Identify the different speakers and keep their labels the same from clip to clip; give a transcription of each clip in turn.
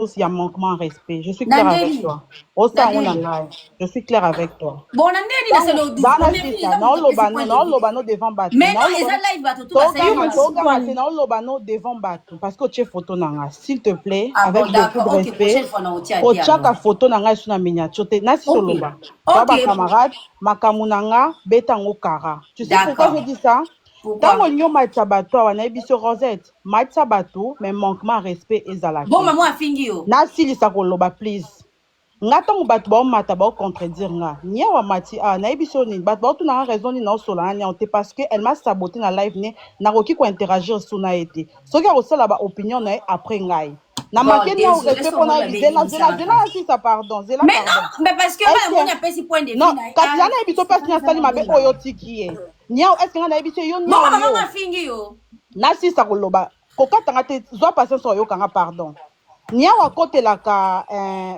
Speaker 1: il y a manquement à respect. Je suis claire avec toi. Au sein, on a live. Je suis claire avec toi.
Speaker 2: Bon, on a dit le 12.
Speaker 1: Dans la non, l'obano devant battre.
Speaker 2: Mais non, ils ont live battu tout
Speaker 1: ça. Non, l'obano devant battre. Parce que tu es photo nanga, s'il te plaît, avec beaucoup de respect. Au chaque photo nanga sur la miniature. Nasi soloba. Toi, ma camarade, ma kamunanga, betango kara. Tu sais pourquoi je dis ça? Tant on y a matchabato, on a biso Rosette, matchabato, mais manquement respect et zalaki.
Speaker 2: Bon, maman a fini yo.
Speaker 1: Nasi lisa koloba, please. Ngata mubat ba mata ba contredire nga. Nia wa mati na biso ni bat ba tu na raison ni na sola ni onte parce que elle m'a saboté na live ne na roki ko interagir sur na été. So ki osala ba opinion na après ngai. Na maké ni au respect pour na zela si ça pardon, zela
Speaker 2: mais pardon. Non, mais parce que moi on a pas si point de vue.
Speaker 1: Non, quand na biso passe ni asali mabe oyo tiki Nia est-ce que na biso yo nia.
Speaker 2: Bon maman a fini yo.
Speaker 1: Na si ça koloba. Kokata ngate zo passer so yo kanga pardon. Niawa kote la ka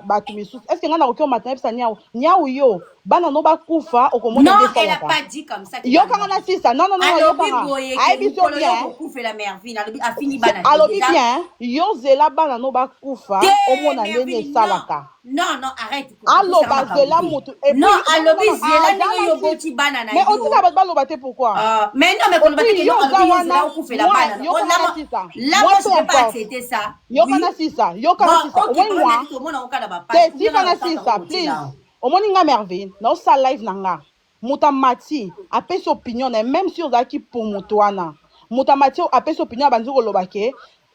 Speaker 1: batu misus. Est-ce que ngana okyo matin pesa niawo yo bana no ba kufa okomona
Speaker 2: non elle a pas dit comme ça
Speaker 1: yo kanga na sisa non yo kanga
Speaker 2: ai biso bien kufa la mervine a fini bana
Speaker 1: alobi bien yo zela bana no ba kufa omona ndene salaka
Speaker 2: non arrête
Speaker 1: allo ba zela mutu
Speaker 2: non alobi zela ndenge yo boti bana na yo
Speaker 1: mais on dit ça ba lo baté pourquoi
Speaker 2: mais non mais qu'on va dire yo zela kufa la bana là moi je peux pas accepter ça
Speaker 1: yo kana sisa yo kana sisa si kana sisa please omoni nga merveille na osa live nanga muta mati apesi opinion na même si ozalaki pour mutu wana muta mati apesi opinion abanzi koloba ke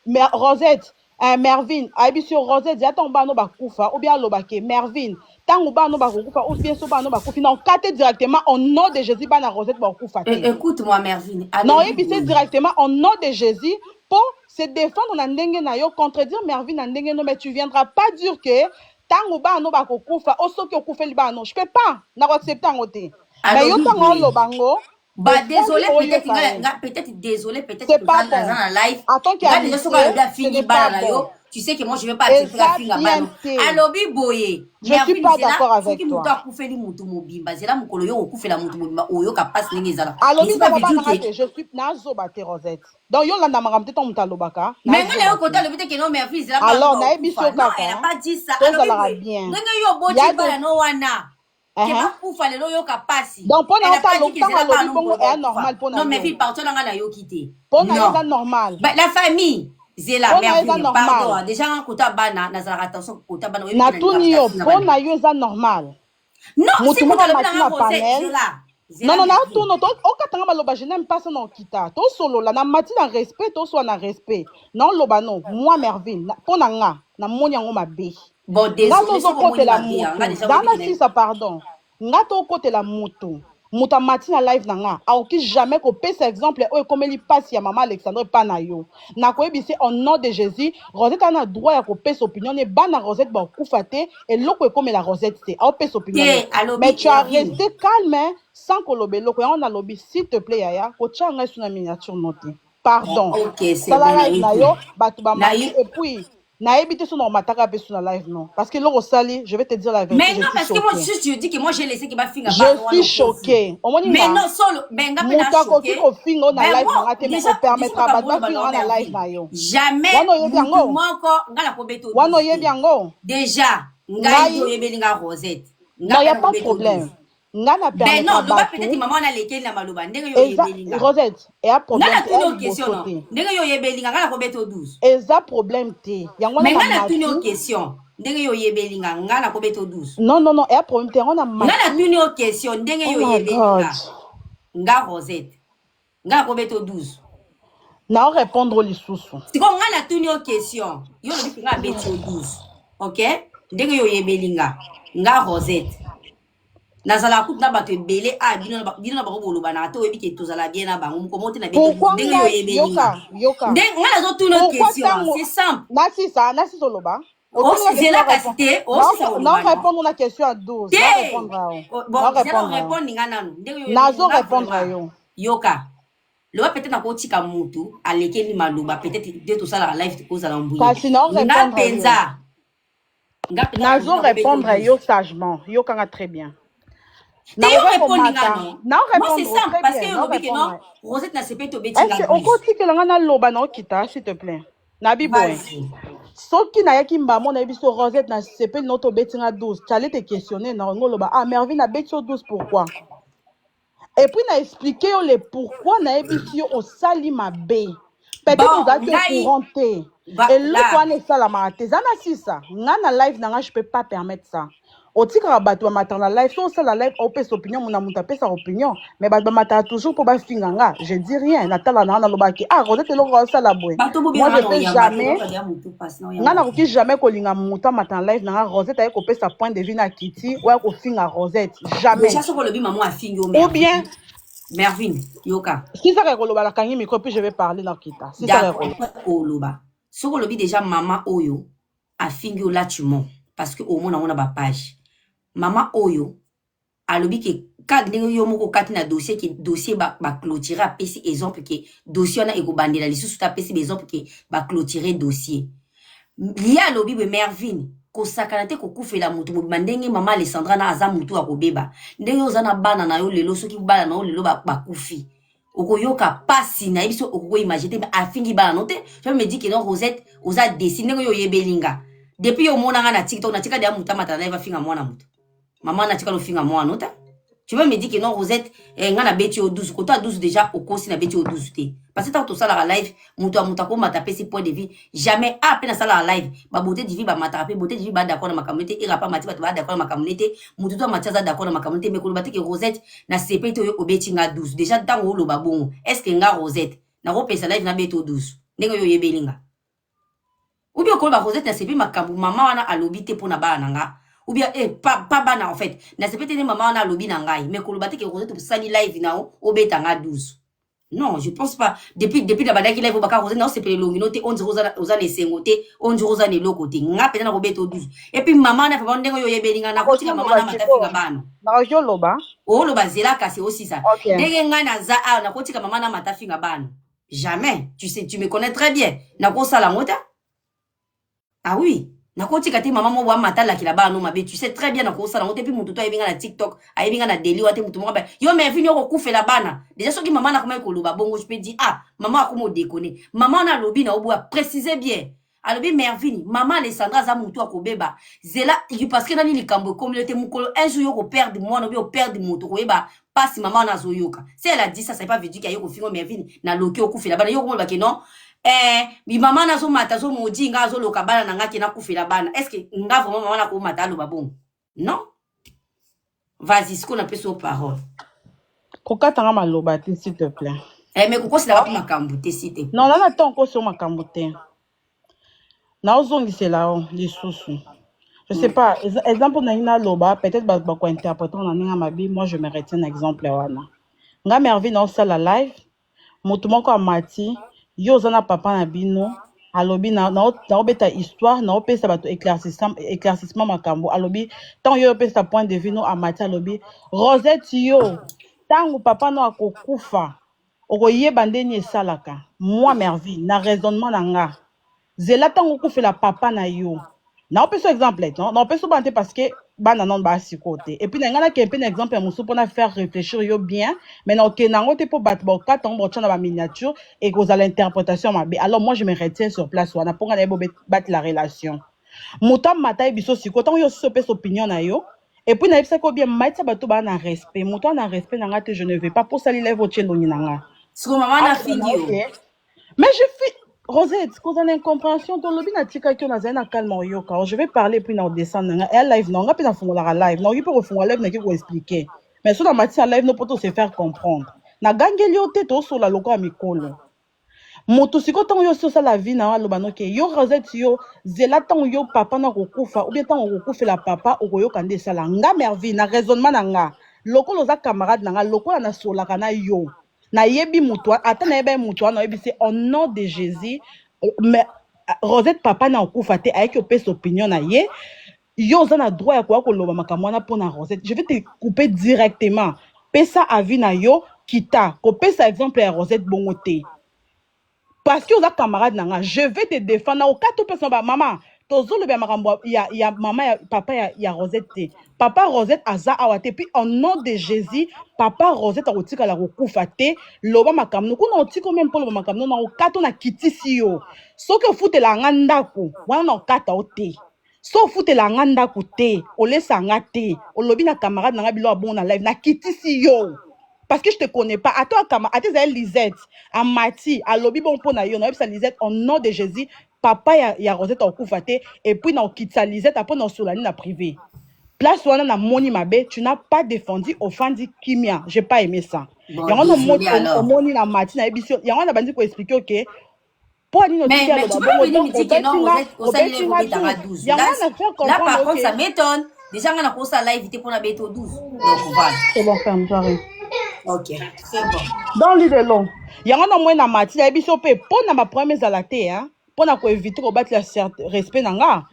Speaker 1: mais Rosette Mervine ayebi si Rosette ya ntango bana bakufa ou bien aloba ke Mervine ntango bana bakokufa ou bien so bana bakufi na okate directement au nom de Jésus bana Rosette bakokufa te
Speaker 2: écoute-moi Mervine
Speaker 1: non oyebi se directement au nom de Jésus pour se défendre na ndenge na yo contredire Mervine na ndenge no mais tu viendras pas dire que tango ba no ba kokufa osoki okufeli ba no je peux pas na accepter ngote mais yo tango lo bango
Speaker 2: bah désolé peut-être désolé peut-être que dans la live
Speaker 1: attends qu'il y a
Speaker 2: déjà so ka bien fini ba na yo tu sais que moi je vais pas accepter la finga ba no alobi boye
Speaker 1: je suis pas d'accord avec toi
Speaker 2: mutu akufeli mutu mobimba zela mukolo yo okufela mutu mobimba oyo ka passe ndenge ezala
Speaker 1: alobi ba je suis nazo ba te Rosette donc yo landa makamte to mutu alobaka
Speaker 2: mais ngana yo kota alobi te que non mais fils zela
Speaker 1: alors na ebiso kaka
Speaker 2: elle a pas dit ça
Speaker 1: alobi bien
Speaker 2: ndenge yo boti ba no wana kufa lelo yo ka pasi
Speaker 1: donc pour na ta alobi bongo est normal pour na
Speaker 2: non mais fille partout nga na yo kité
Speaker 1: pour na est normal
Speaker 2: la famille zela merveille pardon déjà en kota bana na zala attention kota bana
Speaker 1: na tuni yo pour na yo eza normal
Speaker 2: non
Speaker 1: c'est pour na panel non na tourno to okatanga maloba je n'aime pas ça non kita to solo la na mati na respect to so na respect non loba non moi merveille pour na nga na moni yango mabe
Speaker 2: bon désolé
Speaker 1: so côté la moto dans la si ça pardon nga to côté la moto muta mati na live nanga aoki jamais ko pesa exemple o ekomeli pasi ya mama Alexandre pana yo na ko ebisi au nom de Jésus Rosette a droit ya ko pesa opinion ne bana Rosette ba kufa te et loko ekomela Rosette te au pesa opinion mais tu as resté calme sans kolobe loko ya on a lobby s'il te plaît yaya ko changa sur na miniature note pardon
Speaker 2: OK c'est
Speaker 1: bon live na yo batu ba maki et puis na ebité sur mataka pe sur la live non parce que l'eau sali je vais te dire la vérité
Speaker 2: mais non parce que moi juste je dis que moi j'ai laissé que ma fille
Speaker 1: je suis choquée
Speaker 2: mais non solo mais nga
Speaker 1: pe na choquée ko fingo na live na te me permettra ba ba fingo na live na yo
Speaker 2: jamais moi encore nga la ko beto
Speaker 1: wano yebi yango
Speaker 2: déjà nga yo yebeli nga Rosette
Speaker 1: non y a pas de problème nga na permettra
Speaker 2: non ba peut-être maman na lekeli na maloba ndenge yo yebeli nga
Speaker 1: Rosette et a problème
Speaker 2: nga na tuni question non ndenge yo yebeli nga la ko beto 12
Speaker 1: eza problème te yango
Speaker 2: mais nga na tuni question ndenge yo yebeli nga na ko beto 12
Speaker 1: non et a problème te on a
Speaker 2: nga na tuni question ndenge yo yebeli nga Rosette nga ko beto 12
Speaker 1: na répondre lisusu
Speaker 2: siko nga na tuni question yo lobi nga beto 12 OK ndenge yo yebeli nga Rosette nazala kuta bato ebele bino na bango boloba na to yebi ke tozala bien na bango ko monte na beto ndenge yo yebelinga ndenge nga nazo tuna question c'est simple
Speaker 1: na si soloba
Speaker 2: c'est la capacité
Speaker 1: non répondre na question à 12
Speaker 2: bon répondre nga nanu ndenge yo
Speaker 1: nazo répondre yo
Speaker 2: yoka loba peut-être na kotika mutu alekeli maloba peut-être de to sala live ko sala mbuyi
Speaker 1: kasi non répondre
Speaker 2: penza
Speaker 1: nazo répondre yo sagement yoka nga très bien
Speaker 2: non c'est simple parce que yo que non Rosette na sepe to betinga
Speaker 1: on continue que nga na loba na okita s'il te plaît na biboy soki nayaki mbamo na biso Rosette na sepeli noto betinga 12 tu allais te questionner na ngoloba ah Mervyn na betio 12 pourquoi et puis na expliquer yo le pourquoi na ebisi yo osali mabe peut-être vous êtes au courant te et le point est ça la marate zana si ça na live nanga je peux pas permettre ça otika bato ba na live so ça la live opes opinion mona muta pesa opinion mais bato ba toujours pour ba finganga je dis rien na tala na lobaki ah Rosette lo ça la boue moi je peux jamais ngana koki jamais kolinga muta mata live nanga Rosette ay ko pesa point de vue na Kitty ou ko finga Rosette jamais ou bien
Speaker 2: Mervyn yoka
Speaker 1: si ça rekoloba la kangi micro puis je vais parler dans Kita si ça
Speaker 2: rekoloba soko lobi déjà maman oyo a fingi là tu mens parce que au moins on a ba page maman oyo alobi ke kad ndenge yo moko kati na dossier ki dossier ba clôturer a pesi exemple ke dossier na ekobandela lisusu ta pesi exemple ke ba clôturer dossier liya alobi be Mervyn ko sakana te ko kufela mutu mobima ndenge mama Alessandra na aza mutu akobeba ndenge ozana bana na yo lelo soki bana na yo lelo ba kufi okoyoka pasi na biso okoko imaginer mais afingi bana note je me dis que non Rosette oza dessiner ndenge yo yebelinga depuis yo mona na TikTok na tika de muta mata na va finga mwana mutu maman na tika lo finga mwana nota tu veux me dire que non Rosette ngana beti au 12 kota 12 déjà au kosi na beti au 12 te parce que tout ça la live mutu muta ko mata pesi point de vue jamais après na ça la live ba beauté de vie ba mata pe beauté de vie ba d'accord na makamete ira pa mati ba d'accord na makamete mutu to mati za d'accord na makamete mais ko ba te que Rosette na CP to yo obeti nga 12 déjà tango lo ba bon est-ce que nga Rosette na ko pesa live na beti au 12 ndenge yo yebelinga ou bien ko ba Rosette na CP makambu mama wana alobite pona bana nga ou bien pas bana en fait na c'est peut-être maman na lobby na ngai mais ko lobate ke Rosette pour sali live nao obeta nga 12 non je pense pas depuis la badaki live baka Rosette na c'est pe longino te on dit oza ne sengote on dit oza ne lokote nga pe na obeta 12 et puis maman na fa ndengo yo yebelinga na ko tika maman na matafika bana
Speaker 1: na yo loba
Speaker 2: o loba zela kasi aussi ça ndenge nga na za na ko tika maman na matafika bana jamais tu sais tu me connais très bien na ko sala ngota ah oui na koti kati maman mo wa matala ki la ba no mabe tu sais très bien na ko sala ngote puis mutu to ayebinga na TikTok ayebinga na deli wate mutu mo ba yo mais vini ko kufela bana déjà soki maman na koma ko loba bongo je peux dire ah maman akomo déconner maman na lobi na obo préciser bien alobi Mervyn maman Alessandra za mutu akobeba zela parce que nani likambo communauté mukolo un jour yo ko perdre moi no bi o perdre mutu ko yeba passe maman na zoyoka si elle a dit ça c'est pas veut dire qu'il y a yo ko fingo Mervyn na loki o kufela bana yo ko ba ke non bi mama na zo mata zo modi nga zo loka bana nga kina kufela bana est-ce que nga vraiment mama na ko mata lo babon non vas-y ce qu'on appelle sur parole
Speaker 1: kokatanga maloba te s'il te plaît
Speaker 2: mais koko sila ba makambu te s'il te plaît
Speaker 1: non na tant ko so makambu te na ozongisela o lisusu je sais pas exemple na ina loba peut-être ba ko interpréter na ninga mabi moi je me retiens un exemple wana nga Mervyn na sala live mutu moko amati yo zana papa na bino alobi na obeta histoire na opesa bato éclaircissement makambo alobi tant yo opesa point de vue no amati alobi Rosette yo tango papa no akokufa okoyeba ndeni esalaka moi Mervyn na raisonnement na nga zela tango kufela papa na yo na opesa exemple non na opesa bante parce que bana non ba si côté et puis na ngana ke pe na exemple musu pour na faire réfléchir yo bien mais na ok na ngote pour battre ba quatre ans na ba miniature et cause à l'interprétation mabe alors moi je me retiens sur place wana pour ngana bo battre la relation mutam matai biso si côté yo so pesa opinion na yo et puis na epsa ko bien maitsa bato ba na respect muto na respect na ngate je ne vais pas pour salir les votes longi na nga
Speaker 2: siko maman na fingi
Speaker 1: mais je fais Rosette, cause d'une incompréhension, ton lobby n'a tika qui on a zéna calme yoka. Je vais parler puis na descendre et live non, on puis na fongola live. Non, il peut refongola live n'a qui vous expliquer. Mais sur la matière live no poto se faire comprendre. Na gangelio teto sur la logo amikolo. Moto siko tango yo so la vie na lobano ke yo Rosette yo zela tango yo papa na kokufa ou bien tango kokufa la papa o koyo kande sala nga Mervyn na raisonnement na nga. Lokolo za camarade na nga lokolo na sola kana yo. Na yebi mutwa ata na yeba mutwa na yebi c'est au nom de Jésus mais Rosette papa na okufa te avec opesa opinion na ye yo za na droit ya kwa ko loba makambo na pona Rosette je vais te couper directement pesa avis na yo kita ko pesa exemple ya Rosette bongo te parce que oza camarade na nga je vais te défendre au cas tout personne ba maman tozoloba makambo ya mama papa ya Rosette te. Papa Rosette aza awa te, puis au nom de Jésus papa Rosette akotikala kokufa te. Loba makamno kuna otiko même po loba makamno na okato na kitisi yo. Soki ofutela nga ndako wana na okata o te. So ofutela nga ndako te, olesa nga te, olobi na camarade na nga bilo abon na live na kitisi yo. Parce que je te connais pas. À toi, à tes Lisette, à Mati, à Lobby bon pour na yo, na sa Lisette, au nom de Jésus, papa ya Rosette au koufate, et puis na quitte sa Lisette, après na solani na privé. Place où on a moni mabe, tu n'as pas défendu offendi Kimia. J'ai pas aimé ça.
Speaker 2: Bon,
Speaker 1: y a un moni na Mati na émission, y a un bandi pour expliquer ok.
Speaker 2: Mais tu peux venir me dire que non, Rosette, là par contre ça m'étonne. Déjà on a pour ça live pour la béto 12. Donc voilà.
Speaker 1: C'est bon, ferme, j'arrive.
Speaker 2: Ok, c'est bon.
Speaker 1: Dans l'idée long. Il y a un moyen na Mati na émission pe pour na ma première zalaté hein. Pour na ko éviter ko battre le respect nanga.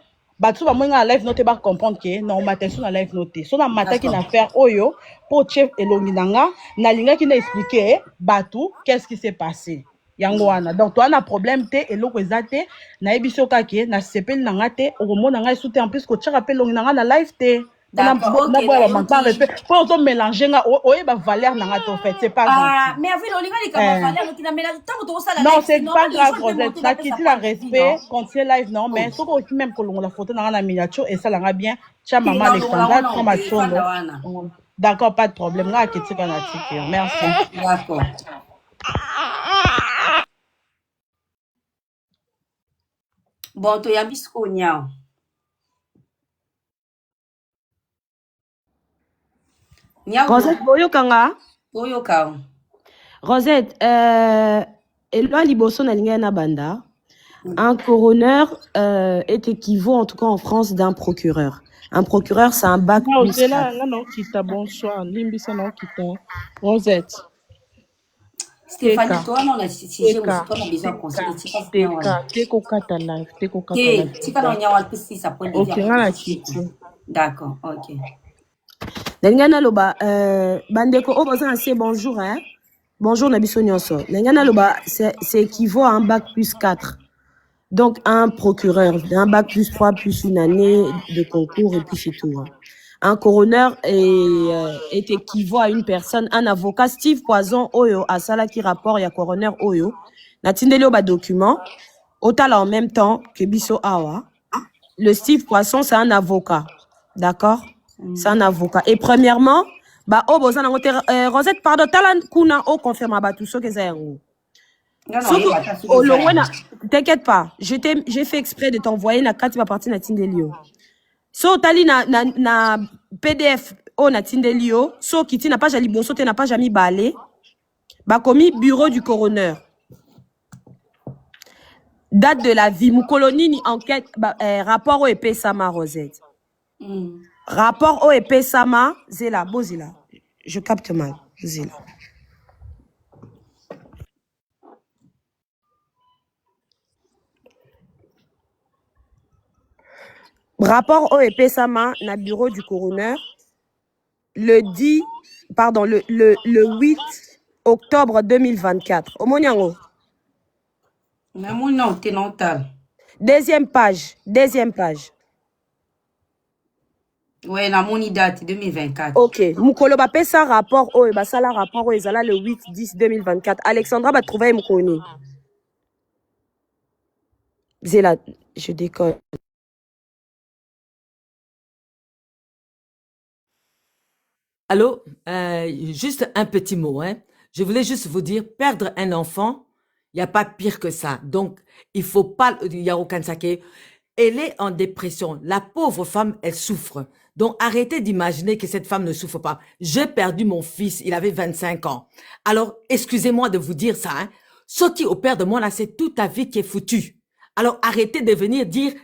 Speaker 1: Batu ba mwenga live note ba comprendre que non matin sur na live note. So na mata qui na faire oyo pour chef elongi nanga na linga qui na expliquer batu qu'est-ce qui s'est passé. Yango wana. Donc toi na problème te eloko ezate na ebiso kake na sepel nanga te okomona nanga soute en plus ko tchaka pe longi nanga na live te.
Speaker 2: D'accord, ok.
Speaker 1: Pour autant mélanger nga oye ba valeur nanga to fait c'est pas gentil.
Speaker 2: Mais avec l'olinga li ka valeur qui na mélange tant que ça la.
Speaker 1: Non, c'est pas grave Rosette. Na kiti la respect, continue live non mais soko aussi même ko longa la photo nanga na miniature et ça la bien. Cha maman Alexandra comme ma chondo. D'accord, pas de problème. Nga kiti kana tiki. Merci.
Speaker 2: D'accord. Bon, to yambisco nyao.
Speaker 3: Rosette, boyokanga.
Speaker 2: Boyokanga.
Speaker 3: Rosette, Eloi Liboso na linga na banda. Un coroner est équivaut, en tout cas en France, d'un procureur. Un procureur, c'est un bac plus 4.
Speaker 1: Non, kita, bonsoir. Limbisa non kita. Rosette.
Speaker 2: Stéphanie, toi, non, la sujet, toi, on a besoin de conseiller.
Speaker 1: Teko kata live.
Speaker 2: D'accord, ok.
Speaker 3: Nengana loba, bandeko, oh, c'est bonjour, hein. Bonjour, Nabiso Nyonso. Nengana loba, c'est équivaut à un bac plus 4. Donc, un procureur, un bac plus 3, plus une année de concours, et puis c'est tout. Hein. Un coroner est équivaut à une personne, un avocat. Steve Poison, Oyo, à Sala qui rapport, il y a coroner Oyo. Natindeli oba document, autant en même temps que Bisso Awa. Le Steve Poisson, c'est un avocat. D'accord? C'est un avocat. Et premièrement, bah, oh, bosan, Rosette, pardon, talan kuna, oh, confirme, bah, tout ce que c'est. T'inquiète pas, j'ai fait exprès de t'envoyer na carte va partir na Tindelio. So tali na PDF o na Tindelio, so kiti na page liboso te na page ami balé. Ba commis bureau du coroner. Date de la vie, mou colonie ni enquête rapport au épée Sama Rosette. Rapport au épée Sama, zela bozila. Je capte mal, zela. Rapport OEP Sama na bureau du coroner le 8 octobre 2024. Omoniango. Deuxième page.
Speaker 2: Ouais, la moni date 2024.
Speaker 3: Ok. Moukolo ba pesa rapport OEP sala rapport OEP le 8-10-2024. Alexandra va trouver Moukoni. Zéla, je déconne.
Speaker 4: Allô, juste un petit mot. Hein. Je voulais juste vous dire, perdre un enfant, il n'y a pas pire que ça. Donc, il faut pas... Yaro Kansake, elle est en dépression. La pauvre femme, elle souffre. Donc, arrêtez d'imaginer que cette femme ne souffre pas. J'ai perdu mon fils, il avait 25 ans. Alors, excusez-moi de vous dire ça. Hein. Sauter au père de moi, là, c'est toute ta vie qui est foutue. Alors, arrêtez de venir dire...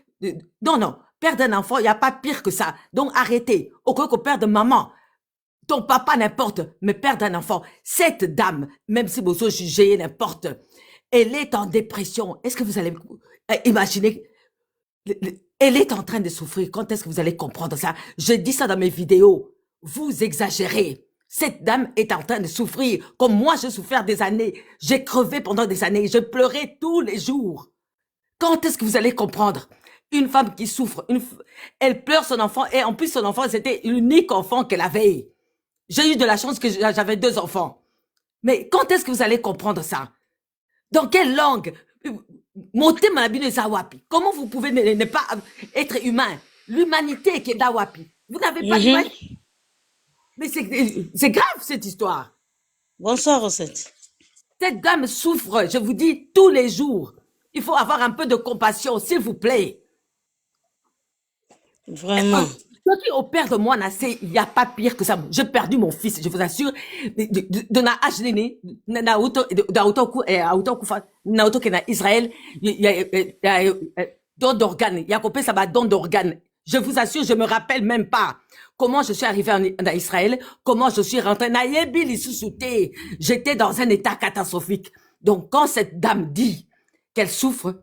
Speaker 4: Non, perdre un enfant, il n'y a pas pire que ça. Donc, arrêtez. Au cas qu'on perde maman... Ton papa n'importe, mais perdre un enfant. Cette dame, même si vous jugez n'importe, elle est en dépression. Est-ce que vous allez imaginer? Elle est en train de souffrir. Quand est-ce que vous allez comprendre ça? Je dis ça dans mes vidéos. Vous exagérez. Cette dame est en train de souffrir. Comme moi, j'ai souffert des années. J'ai crevé pendant des années. Je pleurais tous les jours. Quand est-ce que vous allez comprendre? Une femme qui souffre, elle pleure son enfant et en plus son enfant, c'était l'unique enfant qu'elle avait. J'ai eu de la chance que j'avais 2 enfants. Mais quand est-ce que vous allez comprendre ça? Dans quelle langue? Montez Manabino Zawapi. Comment vous pouvez ne pas être humain? L'humanité qui est d'Awapi. Vous n'avez pas d'humanité. Mais c'est grave cette histoire.
Speaker 5: Bonsoir, Rosette.
Speaker 4: Cette dame souffre, je vous dis, tous les jours. Il faut avoir un peu de compassion, s'il vous plaît.
Speaker 5: Vraiment.
Speaker 4: Ceux qui opèrent de moi, il n'y a pas pire que ça. J'ai perdu mon fils, je vous assure. De na Ashlini, Naoto qui est en Israël, il y a don d'organes. Il y a coupé ça va don d'organes. Je vous assure, je me rappelle même pas comment je suis arrivée en Israël, comment je suis rentrée. J'étais dans un état catastrophique. Donc, quand cette dame dit qu'elle souffre,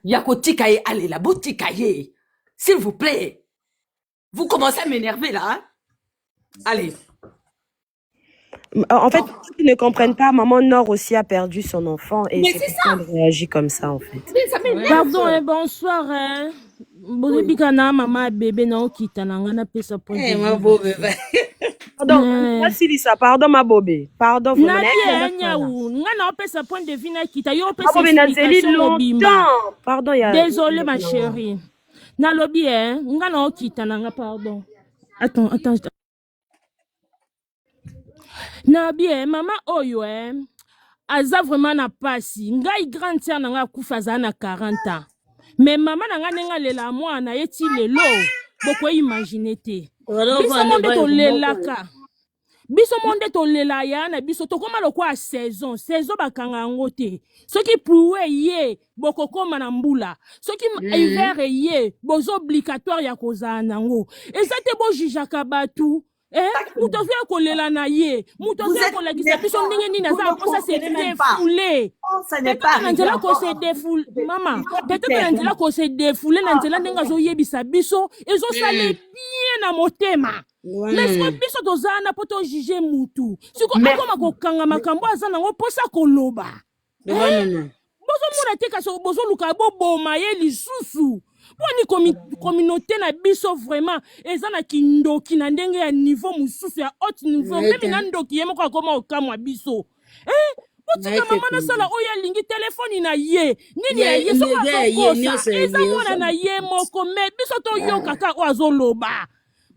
Speaker 4: Yakotikaye, allez, la botikaye. S'il vous plaît. Vous commencez à m'énerver là, hein? Allez.
Speaker 3: En fait, ceux qui ne comprennent pas, maman Nord aussi a perdu son enfant et
Speaker 4: Mais
Speaker 3: c'est pourquoi elle réagit comme ça en fait.
Speaker 4: Ça m'énerve.
Speaker 6: Pardon, bonsoir. Bobikana mama bébé na okita na ngana pesa point.
Speaker 5: Ma bobe.
Speaker 3: Pardon, merci Lisa, pardon ma bobé. Pardon, vous
Speaker 6: na bien nyaou, ngana pesa point de vue na kita yo pesa
Speaker 3: bobé na zeli
Speaker 6: lobimba.
Speaker 3: longtemps. Pardon, il y a
Speaker 6: Désolé ma chérie. Na lobi ngana okita na nga pardon. Attends. Na bien mama oyo aza vraiment na pasi. Ngai grande sœur na nga kufa za na 40 ans. Mais maman na nga nenga lela mwana yeti lelo boko imaginer te. Biso monde to lelaka. Biso monde to lela ya na biso to koma lokwa saison bakanga ngote. Soki pouwe ye boko koma na mbula. Soki hiver ye bozo obligatoire ya kozana nango. Ezate bo jijaka batu. Muto vya kolela na ye. Muto vya kolagisa biso ndenge nini aza posa se défouler. Peut-être na nzela ko se défoule mama. Peut-être na nzela ko se défouler na nzela ndenga zo yebisa biso ezo sale bien na motema. Mais ce biso tozana poto juger mutu. Siko akoma kokanga makambo aza nango posa koloba. Bozo mona te kaso bozo luka bo boma ye lisusu. Poni communauté na biso vraiment eza na kindoki na ndenge ya niveau mususu ya haut niveau même na ndoki yemo kwa koma okamwa biso botika mama na sala oya lingi telefoni na ye nini ya ye so kosa eza mona na ye moko me biso to yoka ka oazoloba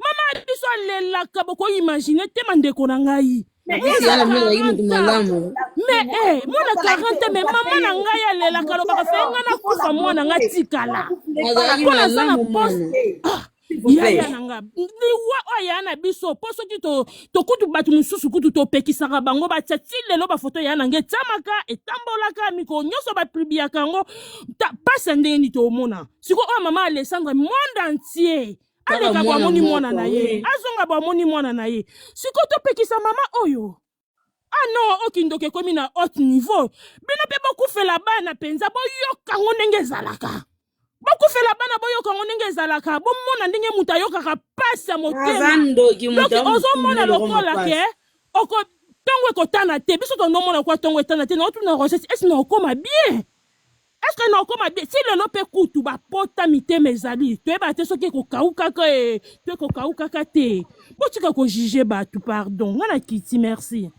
Speaker 6: mama biso alelaka boko imaginer te mandeko na ngai mais mwana 40 mais mama na ngai alelaka lobaka fe nga na kufa mwana nga tikala mpona aza na poste yaya na nga liwa oya na biso po soki tokutu bato mosusu kutu topekisaka bango batia ti lelo bafoto ya na nge etiamaka etambolaka mikolo nyonso bapubliaka yango pasi ndenge nini tomona siko oyo mama Alessandre monde entier aleka bwamoni mwana na ye azonga bwamoni mwana na ye siko topekisa mama oyo non okindoke komi na haut niveau bino mpe bokufela bana mpenza boyoka ngo ndenge ezalaka bokufela bana boyoka ngo ndenge ezalaka bomona ndenge moto ayokaka pasi ya motema donc ozomona lokola ke ntongo ekotana te biso tondomona kwa ntongo etana te naotuna Rosette esi naokoma bien est-ce que naokoma bien si lelo mpe kutu bapota mitema ezali toyeba te soki ekokaukaka te botika kojuge bato pardon nga na kiti merci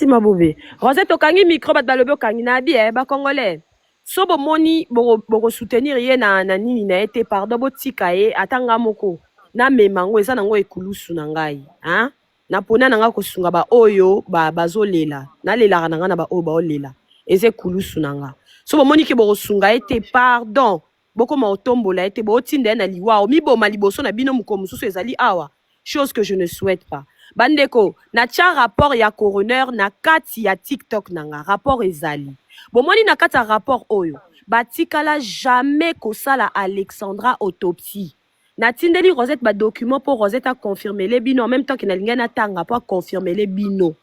Speaker 3: ma bobé. Rosette okangi micro bato balobi okangi na bi ba congolais. So bomoni boko soutenir ye na nini na ete pardon botika ye atanga moko na memango eza nango ekulusu na ngai na pona na nga kosunga ba oyo bazolela na lela na nga na ba oyo baolela eze kulusu na nga. So bomoni ke boko sunga ete pardon boko ma otombola ete bo tinda na liwa miboma liboso na bino muko mususu ezali awa chose que je ne souhaite pas. Bandeko na tia rapport ya coroner na kati ya TikTok nanga rapport ezali bomoni na kati ya rapport oyo batikala jamais kosala Alexandra autopsie na tindeli Rosette ba document pour Rosette a confirmer les bino en même temps que na lingana tanga pour confirmer les bino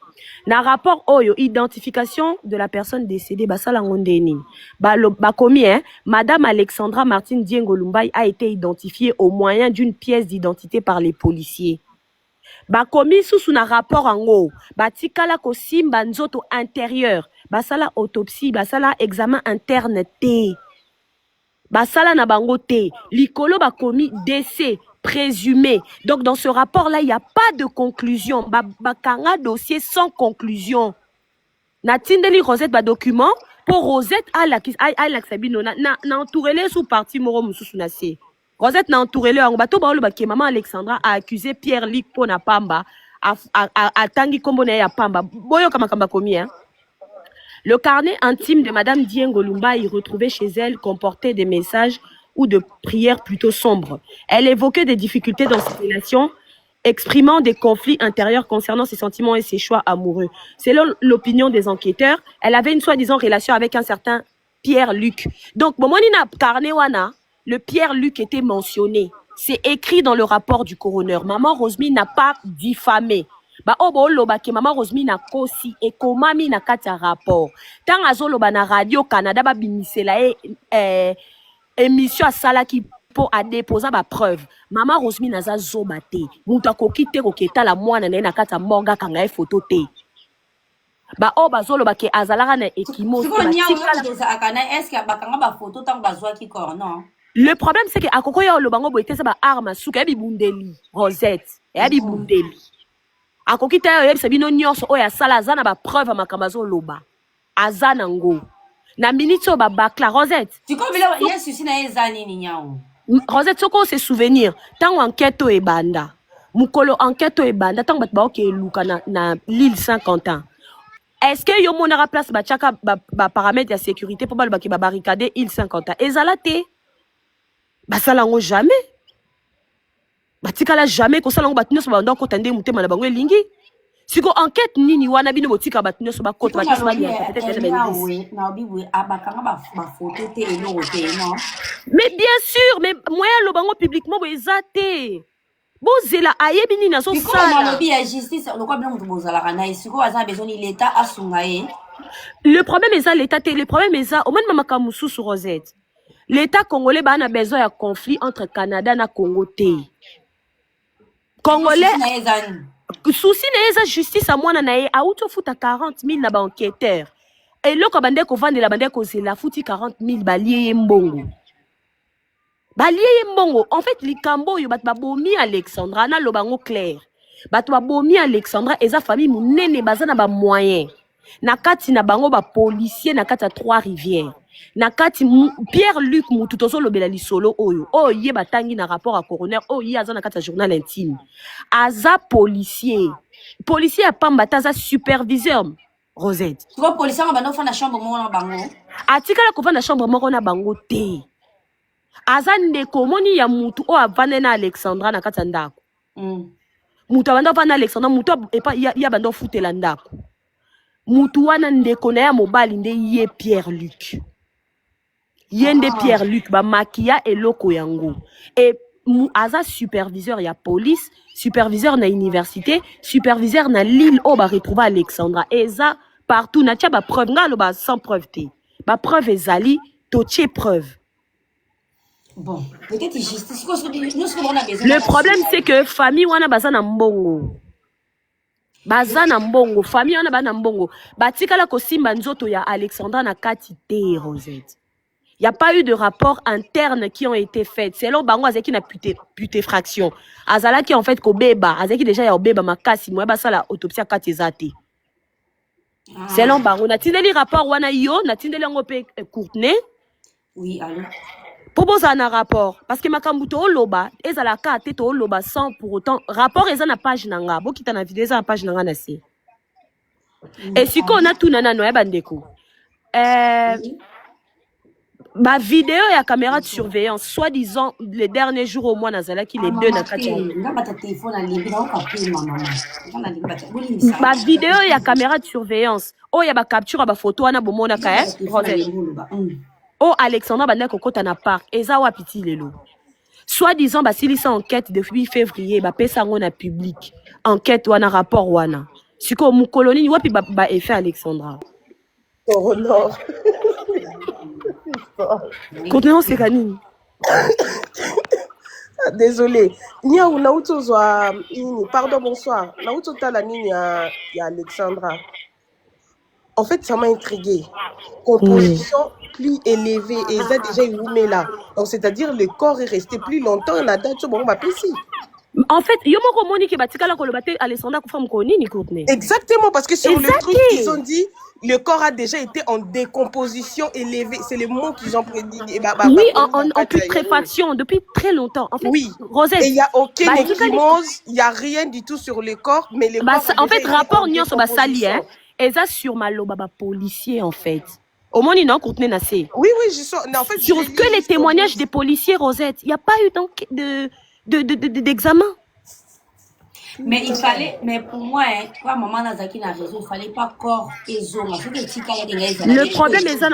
Speaker 3: na rapport oyo identification de la personne décédée basala ngondeni ba komi madame Alexandra Martine Diengo Lumbai a été identifiée au moyen d'une pièce d'identité par les policiers. Bakomi sous na rapport ango batikala ko simba nzoto intérieur basala autopsie basala examen interne te Basala na bango te. Likolo ba commis décès présumé. Donc dans ce rapport-là, il n'y a pas de conclusion. Bakanga dossier sans conclusion. Natindeli Rosette ba document pour Rosette à la sabino na entouré sous parti moro mususu na sie. Rosette na entouré le bato ba ke maman Alexandra a accusé Pierre Luc pona pamba a tangi kombo na ya pamba. Boyo kama komi hein. Le carnet intime de Madame Diengo Lumba y retrouvait chez elle comportait des messages ou de prières plutôt sombres. Elle évoquait des difficultés dans ses relations, exprimant des conflits intérieurs concernant ses sentiments et ses choix amoureux. Selon l'opinion des enquêteurs, elle avait une soi-disant relation avec un certain Pierre Luc. Donc, le Pierre Luc était mentionné. C'est écrit dans le rapport du coroner. Maman Rosemie n'a pas diffamé. Maman Rosemie n'a kosi et komami na katia rapport. Tant azoloba na Radio Canada ba bimisela émission à sala qui pour a déposer ba preuve. Maman Rosemie naza zobate. Muta kokite koketa la mwana na kata morga kanga photo te. Ba bazoloba ke azalaka na ekimo.
Speaker 2: Est-ce que bakanga ba photo tant bazwa ki corps non?
Speaker 3: Le problème c'est que akoko ya lobango boite sa ba arme suka bi bundeli Rosette. Ya bi bundeli. Akokita yo yebisa bino nyonso oya sala azana ba preuve makamazo loba azana ngo na minute ba bakla Rosette
Speaker 2: tu comme là il y a souci na ezani ni nyao
Speaker 3: Rosette soko se souvenir tant enquête e banda mukolo enquête e banda tant bat ba oke luka na l'île Saint-Quentin. Est-ce que yo monara place ba chaka ba paramètres de sécurité pour ba ki ba barricader île Saint-Quentin ezalate ba sala ngo jamais batikala jamais ko sala ngo batino so ba ndako tande mutema na bango elingi siko enquête nini wana bino botika batino so ba kota batino ba bien peut-être
Speaker 2: na obiwe abakanga ba photo te eno te non
Speaker 3: mais bien sûr mais moyen lo bango publiquement bo ezate bozela ayebi nini na so sala
Speaker 2: lobi ya justice lo kwa bino mutu bozala kana siko aza besoin l'état asunga ye
Speaker 3: le problème est ça l'état le problème est ça au moins mama mususu Rosette l'état congolais ba na besoin ya conflit entre Canada na Congo te Congolais, souci na justice à moi na ye a auto futa 40 000 na ba enquêteur. Et le ko bande ko vendre la bande ko c'est la futi 40 000 balié mbongo. Balié mbongo. En fait, likambo yo bat ba bomi Alexandra na lobango clair. Bat ba bomi Alexandra eza famille munene bazana ba moyen. Na kati na bango ba policier na kati à Trois-Rivières. Na kati Pierre Luc Mututoso lobela lisolo oyo ye batangi na rapport à coroner ye aza na kati journal intime aza policier a pamba taza superviseur Rosette
Speaker 2: tu vois policier on va na chambre moko na bango
Speaker 3: atikala ko na chambre moko na bango te aza ndeko moni ya mutu avane na Alexandra na kati ndako mutu abanda vana Alexandra mutu epa ya bando futela ndako mutu wana ndeko na ya mobali nde ye Pierre Luc Yende Pierre Luc ba makia eloko yango et aza superviseur ya police superviseur na université superviseur na l'île ba retrouver Alexandra eza partout na tia ba preuve ngalo ba sans preuve te ba preuve ezali toche preuve
Speaker 2: bon peut-être justice nous on a besoin
Speaker 3: le problème c'est que famille wana bazana mbongo famille wana bana mbongo batikala ko simba nzoto ya Alexandra na kati te Rosette. Il n'y a pas eu de rapports internes qui ont été faits. Selon Bango, Azeki n'a putéfraction. Azala qui en fait Kobeba, Azeki déjà ya Obeba makasi, moi basa la autopsie katezate. Selon Bango, na tindeli rapport wana yo, na tindeli ngope Courtenay.
Speaker 2: Oui, allô.
Speaker 3: Pour bosa na rapport parce que makambuto oloba, ezala ka teto oloba sans pour autant rapport eza na page nanga, bokita na vidéo eza na page nanga na si. Et si on a tout nana no ya bandeko. Ma vidéo et la caméra de surveillance, soi-disant les derniers jours au mois Nazala qui les deux n'a pas ma vidéo et la caméra de surveillance. Oh, il y a ma capture, ma photo, on a bon mon oh, Alexandra Bandeko Kota na parc, Eza wapiti lelo. Soi-disant, bah, s'il y a enquête depuis février, bah, pesa na public. Enquête ou un rapport ou un. Si comme mon colonie, wapi bah, effet Alexandra.
Speaker 5: Oh non.
Speaker 3: Contenant c'est canine.
Speaker 5: Désolé. Nia ou nauto zwa nini? Pardon, bonsoir. Nauto tala nini ya Alexandra. en fait, ça m'a intrigué. Composition plus élevée, et ça déjà, il vous met là. Donc, c'est-à-dire, le corps est resté plus longtemps, on a date, bon, on va passer.
Speaker 3: En fait, yo moko moni ke batikala ko lobate Alessandra Kufa mkoni ni Courtney.
Speaker 5: Exactement, parce que sur le truc,
Speaker 3: Exactement.
Speaker 5: ils ont dit, le corps a déjà été en décomposition élevée. C'est le mot qu'ils ont prédit.
Speaker 3: Oui, en putréfaction, depuis très longtemps. En fait,
Speaker 5: oui.
Speaker 3: Rosette.
Speaker 5: Et il n'y a aucune échymose, il n'y a rien du tout sur le corps, mais le corps
Speaker 3: en fait, rapport nyonso ba sali, hein, eza sur maloba ba policier, en fait. Au moins, non, Courtney Nassé.
Speaker 5: Oui, oui, je sens. En fait,
Speaker 3: sur que les témoignages des policiers, Rosette, il n'y a pas eu d'examen.
Speaker 2: Mais il fallait, mais pour moi, quoi, maman Nazaki n'a raison, il fallait pas corps et zone.
Speaker 3: Le problème est ça,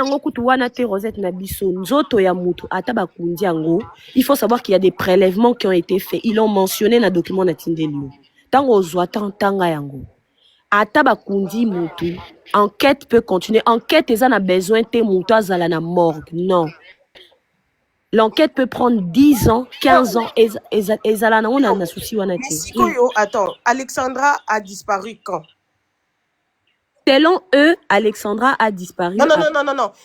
Speaker 3: Rosette Nabiso, Nzoto ya mutu, ataba kundi ango. Il faut savoir qu'il y a des prélèvements qui ont été faits. Ils l'ont mentionné dans le document Natindelu. Tant aux oitants, tanga yango. Ataba kundi mutu. Enquête peut continuer. Enquête, ils en a besoin, te mutu azala na morgue. Non. L'enquête peut prendre 10 ans, 15 ans, et on a un souci.
Speaker 5: Attends, Alexandra a disparu quand?
Speaker 3: Selon eux, Alexandra a disparu.
Speaker 5: Non.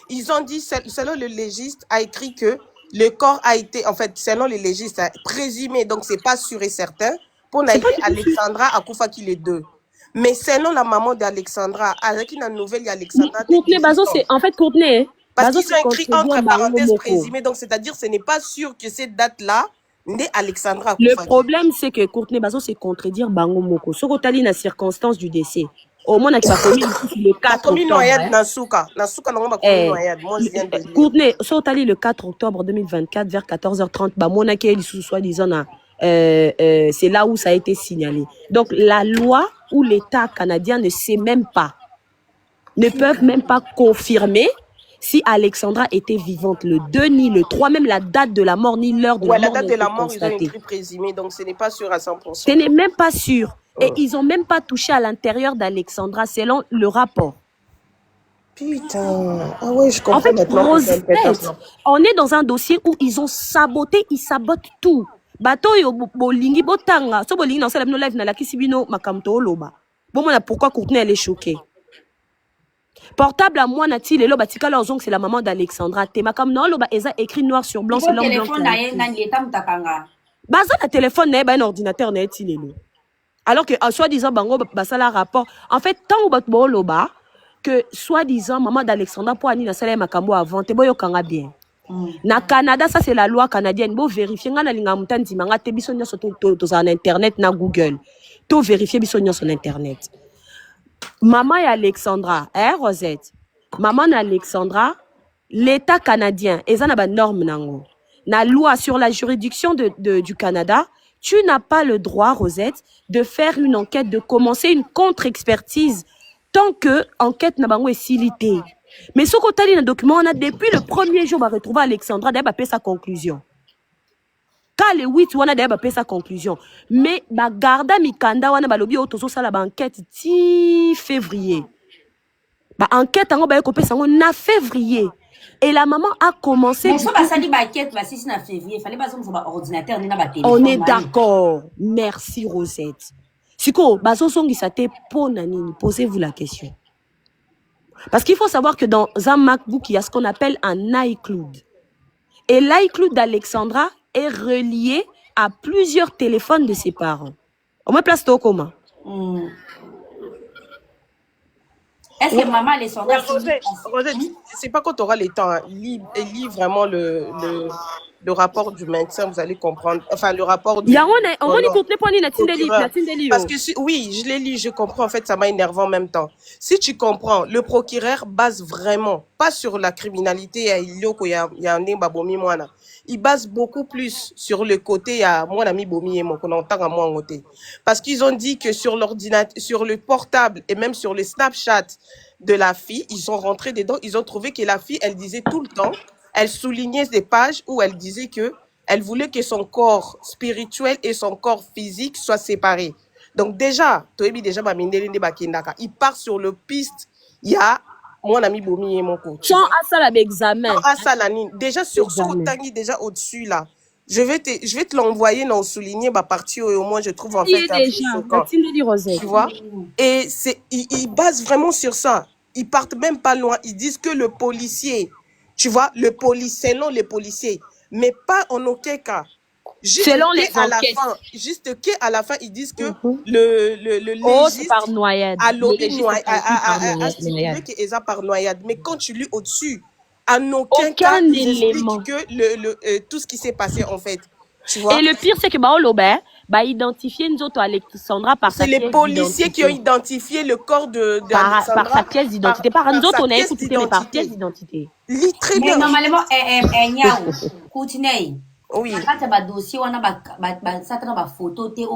Speaker 5: Ils ont dit, selon le légiste, a écrit que le corps a été, en fait, selon le légiste, présumé, donc c'est pas sûr et certain, pour naïver Alexandra à Kufa qui les deux. Mais selon la maman d'Alexandra, avec une nouvelle, il y a Alexandra.
Speaker 3: Courtney Bazo, c'est en fait Courtney.
Speaker 5: Parce qu'ils ont écrit entre parenthèses présumé, donc c'est-à-dire ce n'est pas sûr que cette date-là n'est Alexandra.
Speaker 3: Le problème, c'est que Courtney Bazo, c'est contredire Bango Moko. Ce qu'on la circonstance du décès. Au moins, il a commis le 4 octobre. Courtney, le 4 octobre 2024, vers 14h30, c'est là où ça a été signalé. Donc, la loi ou l'État canadien ne sait même pas, ne peuvent même pas confirmer si Alexandra était vivante le 2 ni le 3, même la date de la mort ni l'heure de la mort.
Speaker 5: La date de la mort, ils ont écrit présumé, donc ce n'est pas sûr à 100%.
Speaker 3: Ce n'est même pas sûr. Et ils n'ont même pas touché à l'intérieur d'Alexandra, selon le rapport.
Speaker 5: Putain. Ah ouais, je comprends.
Speaker 3: En fait, Rosette, on est dans un dossier où ils ont saboté, ils sabotent tout. Bato yo bolingi botanga, so bolingi dans no live na la kisibino makamto loba. Bon moi pourquoi Courtney elle est choquée. Portable à moi nati lelo batika leur zong c'est la maman d'Alexandra. Te makam no loba eza écrit noir sur blanc c'est l'homme blanc. Baza la téléphone na ba un ordinateur na ti lelo. Alors que soi-disant bango basala rapport. En fait tant ou batbo loba que soi-disant maman d'Alexandra pour ani na sala makambo avant te boyo kanga bien. Na Canada, ça c'est la loi canadienne. Bo vérifier nga na linga mutandi manga te biso nyoso to za na internet na Google. To vérifier biso nyoso na internet. Maman et Alexandra, Rosette. Maman et Alexandra, l'État canadien, et ça n'a pas de norme nango. Na loi sur la juridiction du Canada, tu n'as pas le droit, Rosette, de faire une enquête, de commencer une contre-expertise tant que enquête n'a pas est silité. Mais ce qu'on a dit dans le document, on a depuis le premier jour, on va retrouver Alexandra, d'ailleurs, sa conclusion. Quand le 8, on a d'ailleurs sa conclusion. Mais, garda mikanda, on a lobby autour de la enquête, 10 février. Enquête, on a coupé ça en février. Et la maman a commencé.
Speaker 2: Mais ça, ça dit enquête, c'est 6 février. Il fallait pas que ça ordinateur,
Speaker 3: on est d'accord. Merci, Rosette. Si vous posez-vous la question. Parce qu'il faut savoir que dans un MacBook, il y a ce qu'on appelle un iCloud. Et l'iCloud d'Alexandra est relié à plusieurs téléphones de ses parents. Au moins, place au comment?
Speaker 2: Est-ce que maman Alexandra...
Speaker 5: Rosette, c'est pas quand tu auras le temps. Lis vraiment le rapport du médecin, vous allez comprendre. Enfin, le rapport du... Parce que oui, je l'ai lu, je comprends. En fait, ça m'a énervé en même temps. Si tu comprends, le procureur base vraiment, pas sur la criminalité, il base beaucoup plus sur le côté à mon ami Bomi et mon entend à moi en côté. Parce qu'ils ont dit que sur l'ordinateur, sur le portable et même sur le Snapchat de la fille, ils sont rentrés dedans, ils ont trouvé que la fille, elle disait tout le temps, elle soulignait des pages où elle disait que elle voulait que son corps spirituel et son corps physique soient séparés. Donc déjà, il part sur le piste, il y a mon ami Bomi et mon coach.
Speaker 3: Sans à l'examen.
Speaker 5: Déjà sur ce tangi déjà au-dessus là. Je vais te l'envoyer dans souligner ma partie au moins je trouve en fait
Speaker 3: déjà,
Speaker 5: tu vois. Et il base vraiment sur ça. ils partent même pas loin. Ils disent que le policier, tu vois, selon les policiers, mais pas en aucun cas.
Speaker 3: Selon les enquêtes.
Speaker 5: Juste qu'à la fin, ils disent que le
Speaker 3: c'est par noyade.
Speaker 5: a stipulé que c'est par noyade. Mais quand tu lis au-dessus, en aucun cas, ils expliquent que tout ce qui s'est passé, en fait. Tu vois?
Speaker 3: Et le pire, c'est que identifier nous autres Alexandra par sa pièce d'identité.
Speaker 5: C'est les policiers qui ont identifié le corps de
Speaker 3: par sa pièce d'identité. Par nous autres, on a écouté, mais par pièce d'identité.
Speaker 5: Lis très bien.
Speaker 2: Mais normalement, continue.
Speaker 5: Oui.
Speaker 2: En fait, dossier, on a photo,
Speaker 5: ils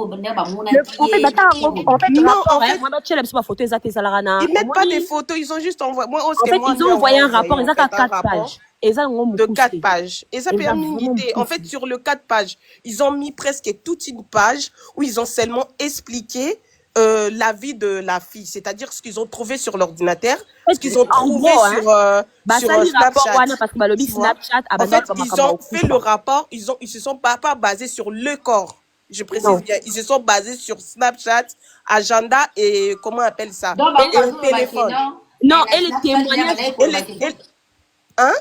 Speaker 5: mettent pas des photos, ils ont juste envoyé. Moi,
Speaker 3: en fait, ils ont envoyé un rapport, ils ont 4 pages.
Speaker 5: De 4 pages. Et ça peut être en fait, sur le 4 pages, ils ont mis presque toute une page où ils ont seulement expliqué la vie de la fille, c'est-à-dire ce qu'ils ont trouvé sur l'ordinateur, ce qu'ils ont trouvé sur Snapchat. En fait, ils ont fait le rapport, ils se sont pas basés sur le corps. Je précise bien, ils se sont basés sur Snapchat, agenda et comment on appelle ça, et le téléphone.
Speaker 3: Non, et les témoignages.
Speaker 5: Hein?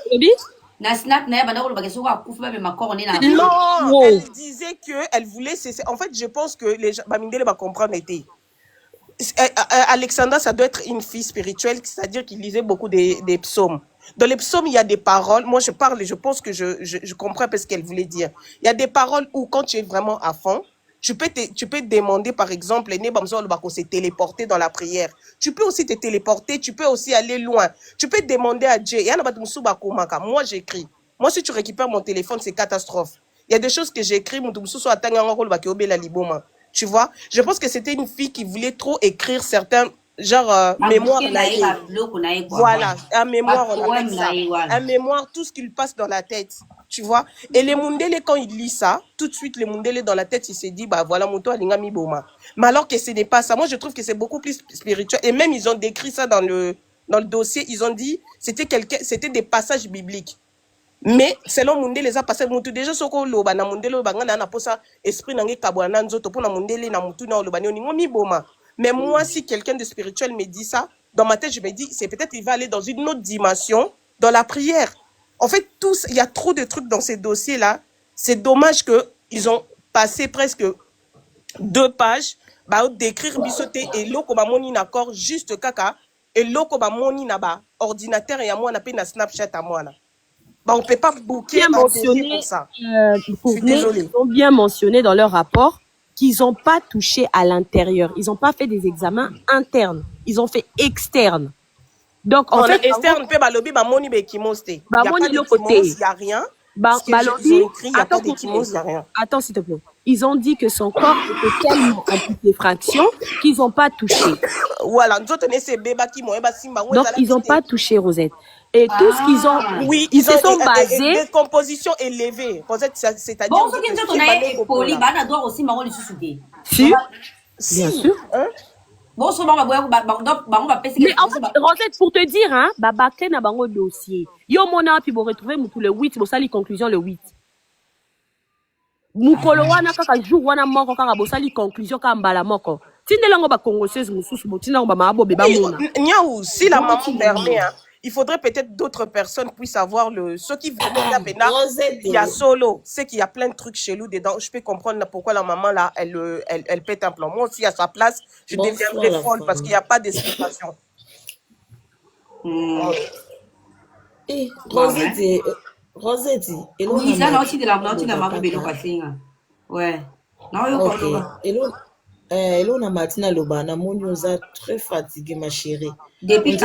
Speaker 5: Non, elle disait qu'elle voulait cesser. En fait, je pense que les gens, Bamindele va comprendre. Alexandra, ça doit être une fille spirituelle, c'est-à-dire qu'il lisait beaucoup des psaumes. Dans les psaumes, il y a des paroles. Moi, je parle et je pense que je comprends un peu ce qu'elle voulait dire. Il y a des paroles où, quand tu es vraiment à fond, tu peux demander, par exemple, se téléporter dans la prière. Tu peux aussi te téléporter, tu peux aussi aller loin. Tu peux demander à Dieu. Moi, j'écris. Moi, si tu récupères mon téléphone, c'est catastrophe. Il y a des choses que j'écris, tu vois. Je pense que c'était une fille qui voulait trop écrire certains, genre, mémoire naïve. Voilà, un mémoire, on appelle ça. Un mémoire, tout ce qu'il passe dans la tête. Tu vois. Et les Mundele, quand il lit ça, tout de suite, les Mundele dans la tête, il s'est dit, bah voilà, mon toit, l'ingami boma. Mais alors que ce n'est pas ça. Moi, je trouve que c'est beaucoup plus spirituel. Et même, ils ont décrit ça dans le dossier. Ils ont dit, c'était des passages bibliques. Mais selon Mundele, les a passé déjà soko loba na Mundele loba ngana na posa esprit nangi kabwana nzoto pona Mundele na mutu na loba ni ngomi boma. Mais moi, si quelqu'un de spirituel me dit ça, dans ma tête, je me dis, c'est peut-être qu'il va aller dans une autre dimension, dans la prière. En fait, il y a trop de trucs dans ces dossiers-là. C'est dommage qu'ils ont passé presque 2 pages, d'écrire bisoté et l'oko ba moni n'accord juste kaka, et l'oko ba moni na ba ordinateur et à moi na pe na Snapchat à moi na. On ne peut pas booker un dossier pour ça. Je suis désolée.
Speaker 3: Ils ont bien mentionné dans leur rapport qu'ils n'ont pas touché à l'intérieur. Ils n'ont pas fait des examens internes. Ils ont fait externes. Donc, en fait,
Speaker 5: externe, il n'y a pas de kimose, il n'y a rien. Ils ont écrit, il n'y a pas de kimose, il n'y a rien.
Speaker 3: Attends, s'il te plaît. Ils ont dit que son corps était tellement en putréfaction qu'ils n'ont pas touché.
Speaker 5: Voilà. Donc,
Speaker 3: ils n'ont pas touché, Rosette. Et tout ce qu'ils ont,
Speaker 5: oui,
Speaker 3: ils se sont basés.
Speaker 5: Décomposition élevée. Rosette, c'est-à-dire.
Speaker 2: Bon, ce qui est poli, doit aussi marron le sous-souder.
Speaker 3: Bien sûr.
Speaker 2: Bon,
Speaker 3: mais en fait, Rosette, pour te dire, hein, Babaké n'a pas de dossier. Yo mona puis vous retrouvez le 8, vous sali conclusion le 8. Mukolo wana kaka jour wana moko kaka bosali conclusion ka mbala moko. Tindelango ba congoseuse mususu botina ba maabo beba mona.
Speaker 5: Niaou, si la maman permet, hein, il faudrait peut-être d'autres personnes puissent avoir ceux qui vraiment il y a solo, c'est qu'il y a plein de trucs chez nous dedans. Je peux comprendre pourquoi la maman là, elle pète un plan. Moi aussi à sa place, je deviendrais folle parce qu'il n'y a pas d'explication.
Speaker 7: Rosette,
Speaker 2: oui, ça aussi de la maman bélo passé. Ouais. Non,
Speaker 7: Hello na Martina Lobana, mon nous a très fatigué ma chérie.
Speaker 2: Depuis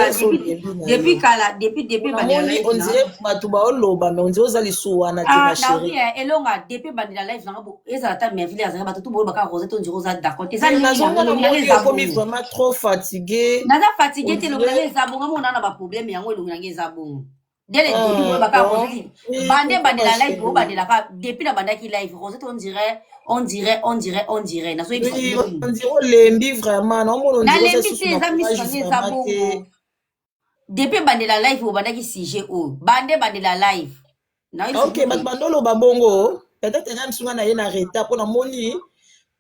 Speaker 7: on dirait Matuba Loba, mais on dirait aux Alisou na ma chérie.
Speaker 2: Hello nga depuis bandila live na bo ezata merveille azanga batutu bo baka Rosette on dirait za d'accord.
Speaker 7: Ça nous a comme vraiment trop fatigué.
Speaker 2: Naza fatigué te lo ngale zabonga mo na ba problème yango lo ngale zabonga. Dès le début bo baka Rosette. Bandila live bo bandila ka depuis la bandaki live Rosette on dirait. On dirait.
Speaker 7: On dirait lembi vraiment. Non, on dirait
Speaker 2: que depuis bandela live ou bandaki CG o. Bandela live.
Speaker 7: Ok, mais bandolo babongo. Peut-être que nous sommes na retard pour la moni.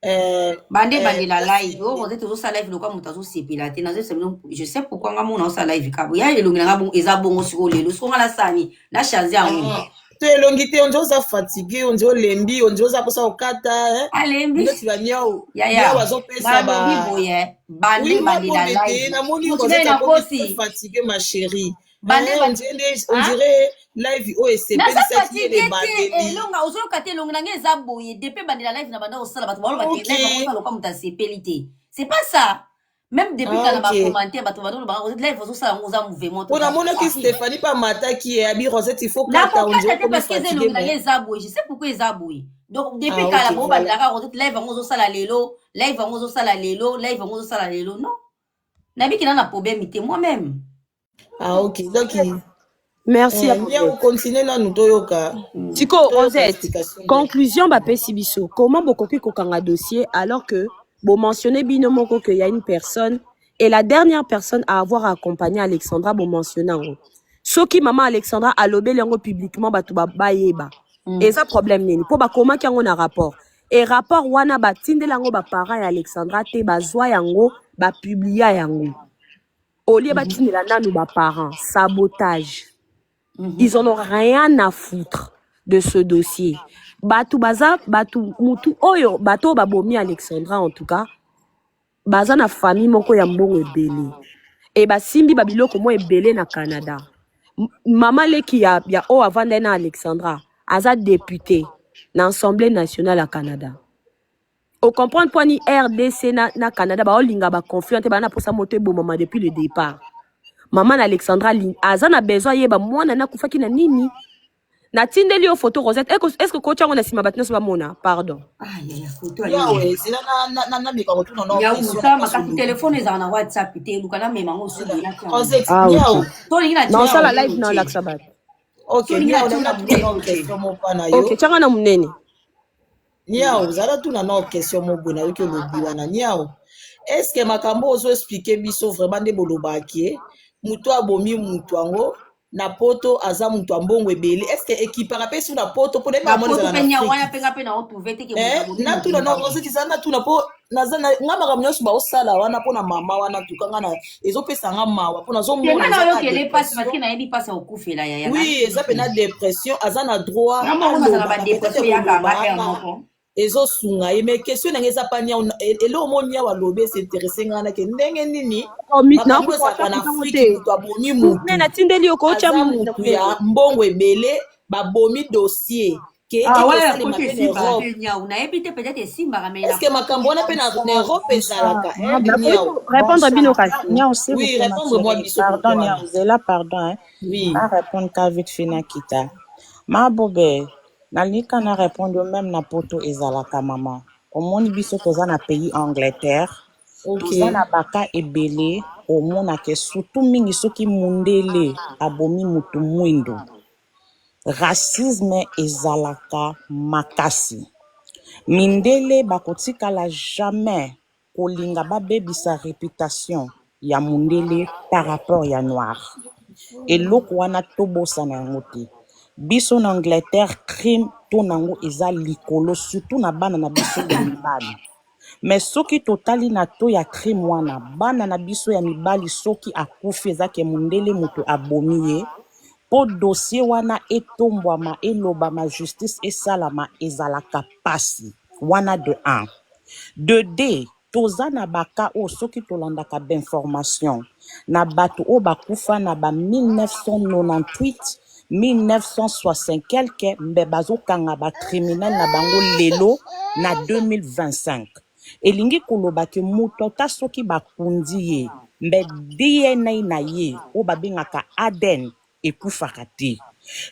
Speaker 2: Bande la live. Oh, vous êtes tous à live, le quoi, montazo sepila. Je sais pourquoi on a mon live. Kabuya et l'ongina bon, ezabon sur le son à la sani. La chazia.
Speaker 7: Tu es longité, on dirait fatigué, on dirait lembi, on dirait pour ça au kata.
Speaker 2: Alembi.
Speaker 7: Tu vas miaou.
Speaker 2: Ya.
Speaker 7: Bande la live. Fatigué, ma chérie. On dirait live o SCP
Speaker 2: fatigué longa ozoloka te longa nanga eza boye depuis bande la live na banda osala bato baloba te live ozala kwa muta sepeli te c'est pas ça même depuis kana ba commentaire bato baloba live ozosala ngo za mouvement
Speaker 7: on a mona ki Stéphanie pa mata qui est abi Rosette il faut kata on dirait
Speaker 2: parce que c'est longa nanga eza boye je sais pourquoi eza boye donc depuis kala bo bande la Rosette live ngo ozosala lelo live ngo ozosala lelo live ngo ozosala lelo non nabi kina na problème ité moi-même.
Speaker 7: Ah ok donc
Speaker 3: merci
Speaker 7: on continue là nous toyoka
Speaker 3: Tiko Rosette conclusion bapesi biso comment bokoki kokanga dossier alors que bon mentionner bino moko que y a une personne et la dernière personne à avoir accompagné Alexandra bon mentionnant soki maman Alexandra a lobé yango publiquement batu ba yeba et ça problème nini po ba koma ki yango na rapport et rapport wana ba tindela yango ba parents ya Alexandra te bazwa yango ba publier yango au lieu ba tindela nanu ba parents sabotage. Ils en ont rien à foutre de ce dossier. Batu baza, batu mutu oyo, bato babomi Alexandra en tout cas. Baza na famille moko ya mbongo ebele. Et basimbi babiloko mo ebele na Canada. Maman leki ya o avanda na Alexandra, aza député na Assemblée nationale à Canada. Au comprendre point ni RDC na Canada ba olinga ba confiant te ba na posa moto bo maman depuis le départ. Maman Alexandra aza na besoin yeba mwana na kufaki na nini na tindeli yo photo Rosette est-ce que coach ngona sima batna so ba mona pardon
Speaker 2: ya photo
Speaker 7: ya we sina na mika ko tuna no
Speaker 2: ya uta makati téléphone za na WhatsApp te luka na mema ngo subi na kwa
Speaker 7: Rosette ya
Speaker 2: to lingi na
Speaker 3: non ça la live na laksabat
Speaker 7: ok ya na question mo pana yo
Speaker 3: ok changa na munene
Speaker 7: niao zala tuna no question mo bona yo ke lobi wana niao est-ce que makambo ozo expliquer biso vraiment de bolobaki mutu abomi mutu ango na poto aza mutu ambongo ebele est-ce que équipe rapé sur la poto pour les mamans
Speaker 2: za na penya wana penga pena on trouver te ke
Speaker 7: mutu na tuna no Rosette sana tuna po nazana ngama kamnyo suba osala wana pona mama wana tukanga na ezopesa nga mawa pona zo mona
Speaker 2: na yo ke les passe parce que na yebi passe au kufela ya
Speaker 7: oui eza pena dépression aza na droit
Speaker 2: na ba dépression ya kanga moko
Speaker 7: ezosunga ye mais question na ngeza pania elo monia wa lobe s'intéresser ngana ke ndenge nini
Speaker 3: na ko sa na
Speaker 7: Afrique to abomi mutu
Speaker 3: na tindeli ko cha
Speaker 7: mutu ya mbongo ebele babomi dossier ke
Speaker 2: ouais ko ke si ba nya una ebite peut-être simba mais
Speaker 7: est-ce que makambo na pena na Europe ezalaka
Speaker 3: répondre bino kasi
Speaker 8: nya aussi
Speaker 7: oui répondre moi biso
Speaker 8: pardon nya zela pardon
Speaker 7: oui
Speaker 8: à répondre ka vite fina kita ma bobe Nalika na répondre même na poto ezalaka maman. Au monde biso toza na pays Angleterre. Toza na baka ebele au monde ke surtout mingi soki mundele abomi mutu mwindo. Racisme ezalaka makasi. Mindele bakotika la jamais kolinga babebisa réputation ya mundele par rapport ya noir. Et loko wana tobosa na ngote. Biso en Angleterre crime to nango eza likolo surtout na bana na biso ya mibali mais soki totali na to ya crime wana bana na biso ya mibali soki akufi ezake mundele moto abomi ye po dossier wana etombwama elobama justice esalama ezalaka pasi wana de 1 de 2 toza na baka o soki tolandaka d'information na bato o bakufa na ba 1998 1960 quelque mbe bazokanga ba criminel na bango lelo na 2025 elingi koloba ke muto ta soki bakundi ye mbe DNA na ye o babengaka ADN ekufaka te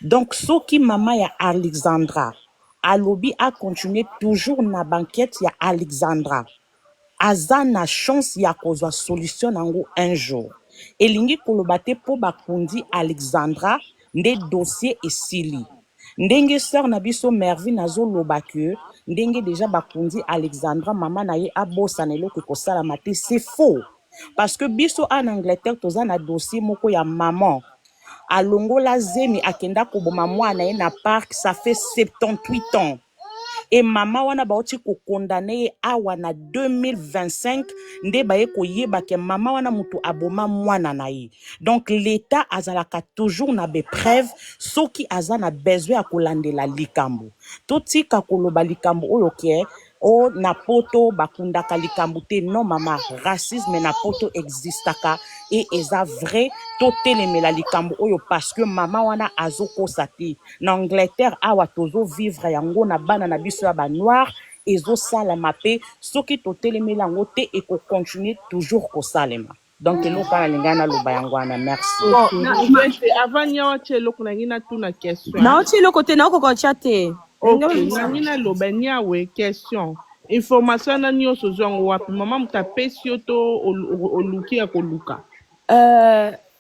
Speaker 8: donc soki mama ya Alexandra alobi a continuer toujours na banquette ya Alexandra aza na chance ya kozwa solution nango un jour elingi koloba te po bakundi Alexandra nde dossier esili ndenge sœur na biso Mervine azoloba ke ndenge déjà bakundi Alexandra mama na ye abosa na eloko kosalama te c'est faux parce que biso en Angleterre toza na dossier moko ya maman alongola zemi akenda koboma mwana ye na parc ça fait 78 ans et mama wana bauti ko condamné awa na 2025 nde baye ko yeba ke mama wana mutu aboma mwana na ye. Donc l'état azalaka toujours na be preuve soki aza na besoin ya kolandela likambo. Totika koloba likambo oyo ke o na poto bakundaka likambo te. Non mama, racisme na poto existaka et eza vrai totelemela likambo oyo parce que mama wana azokosa te. Na Angleterre awa tozo vivre yango na bana na biso ya ba noir ezosalema pe soki totelemela yango te et ko continuer toujours kosalema. Donc eloka na lingana loba yango wana. Merci.
Speaker 9: Avant nyawa chelo kuna ngina tuna question.
Speaker 3: Na ochi lo kote na ko chate.
Speaker 9: Ok, ngina loba nyawe question. Information na nyonso zongo wapi mama mutapesi yo to oluki ya koluka.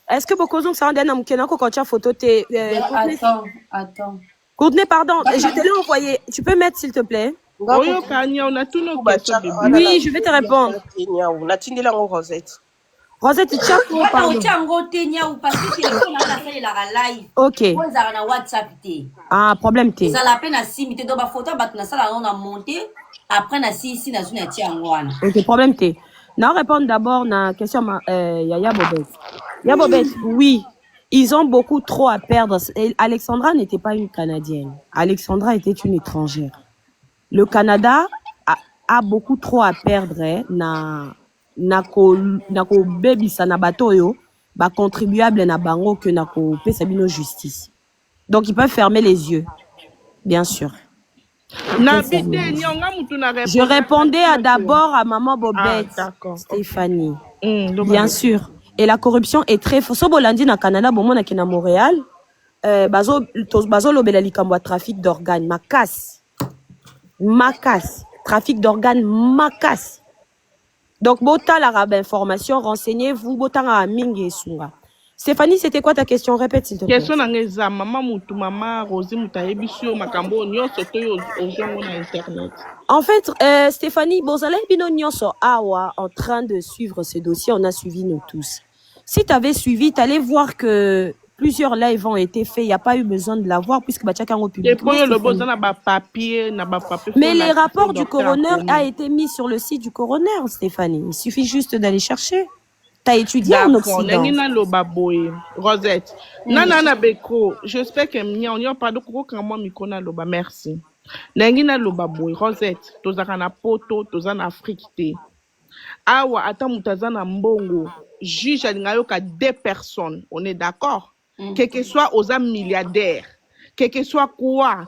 Speaker 3: Est-ce que beaucoup de gens ont mukena ko kocha photo te
Speaker 2: Attends.
Speaker 3: Courtenay, pardon, je te l'ai envoyé. Tu peux mettre s'il te plaît?
Speaker 9: Oyo kanya on a tout nos questions.
Speaker 3: Oui, je vais te répondre.
Speaker 5: Natindela ngo Rosette.
Speaker 3: Rosette, tu as quoi, pardon?
Speaker 2: Parce que téléphone a fait la live.
Speaker 3: Ok.
Speaker 2: Vous avez un WhatsApp.
Speaker 3: Ah, problème te.
Speaker 2: Ça la peine à 6 minutes de ma photo, na sala on a monté. Après na 6 ici na zone tia ngwana.
Speaker 3: Ok, problème te. Na répondre d'abord na question Yaya Bobet. Yaya Bobet, oui. Ils ont beaucoup trop à perdre. Alexandra n'était pas une Canadienne. Alexandra était une étrangère. Le Canada a beaucoup trop à perdre na ko bebisa na bato yo ba contribuable na bango que na ko pesa bino justice. Donc ils peuvent fermer les yeux. Bien sûr. Je répondais d'abord à maman Bobette, Stéphanie. Bien sûr. Et la corruption est très forte. So bolandi na Canada, bon mona ki na Montréal, bazo lobela likambo trafic d'organes, makas, trafic d'organes, makas. Donc bota la rabe information, renseignez-vous, bota nga mingi sunga. Stéphanie, c'était quoi ta question? Répète s'il te plaît.
Speaker 9: Question nangeza maman mutu mama Rosie mutayebisio makambo nyonso to ozongo na internet.
Speaker 3: En fait, Stéphanie, bozala bino nyonso awa en train de suivre ce dossier, on a suivi nous tous. Si tu avais suivi, tu allais voir que plusieurs lives ont été faits, il n'y a pas eu besoin de la voir puisque Bachaka ont publié. Mais les rapports du coroner a été mis sur le site du coroner, Stéphanie. Il suffit juste d'aller chercher. Tu as étudié en Occident.
Speaker 9: Rosette. Nana Beko, j'espère que on y a pas de comment mikona loba. Merci. Nangina loba boy Rosette, tozaka na poto, tozana Afrique te. Awa ata mutazana mbongo, juge alingayoka 2 personnes, on est d'accord? Quel que soit aux âmes milliardaires, quel que soit quoi,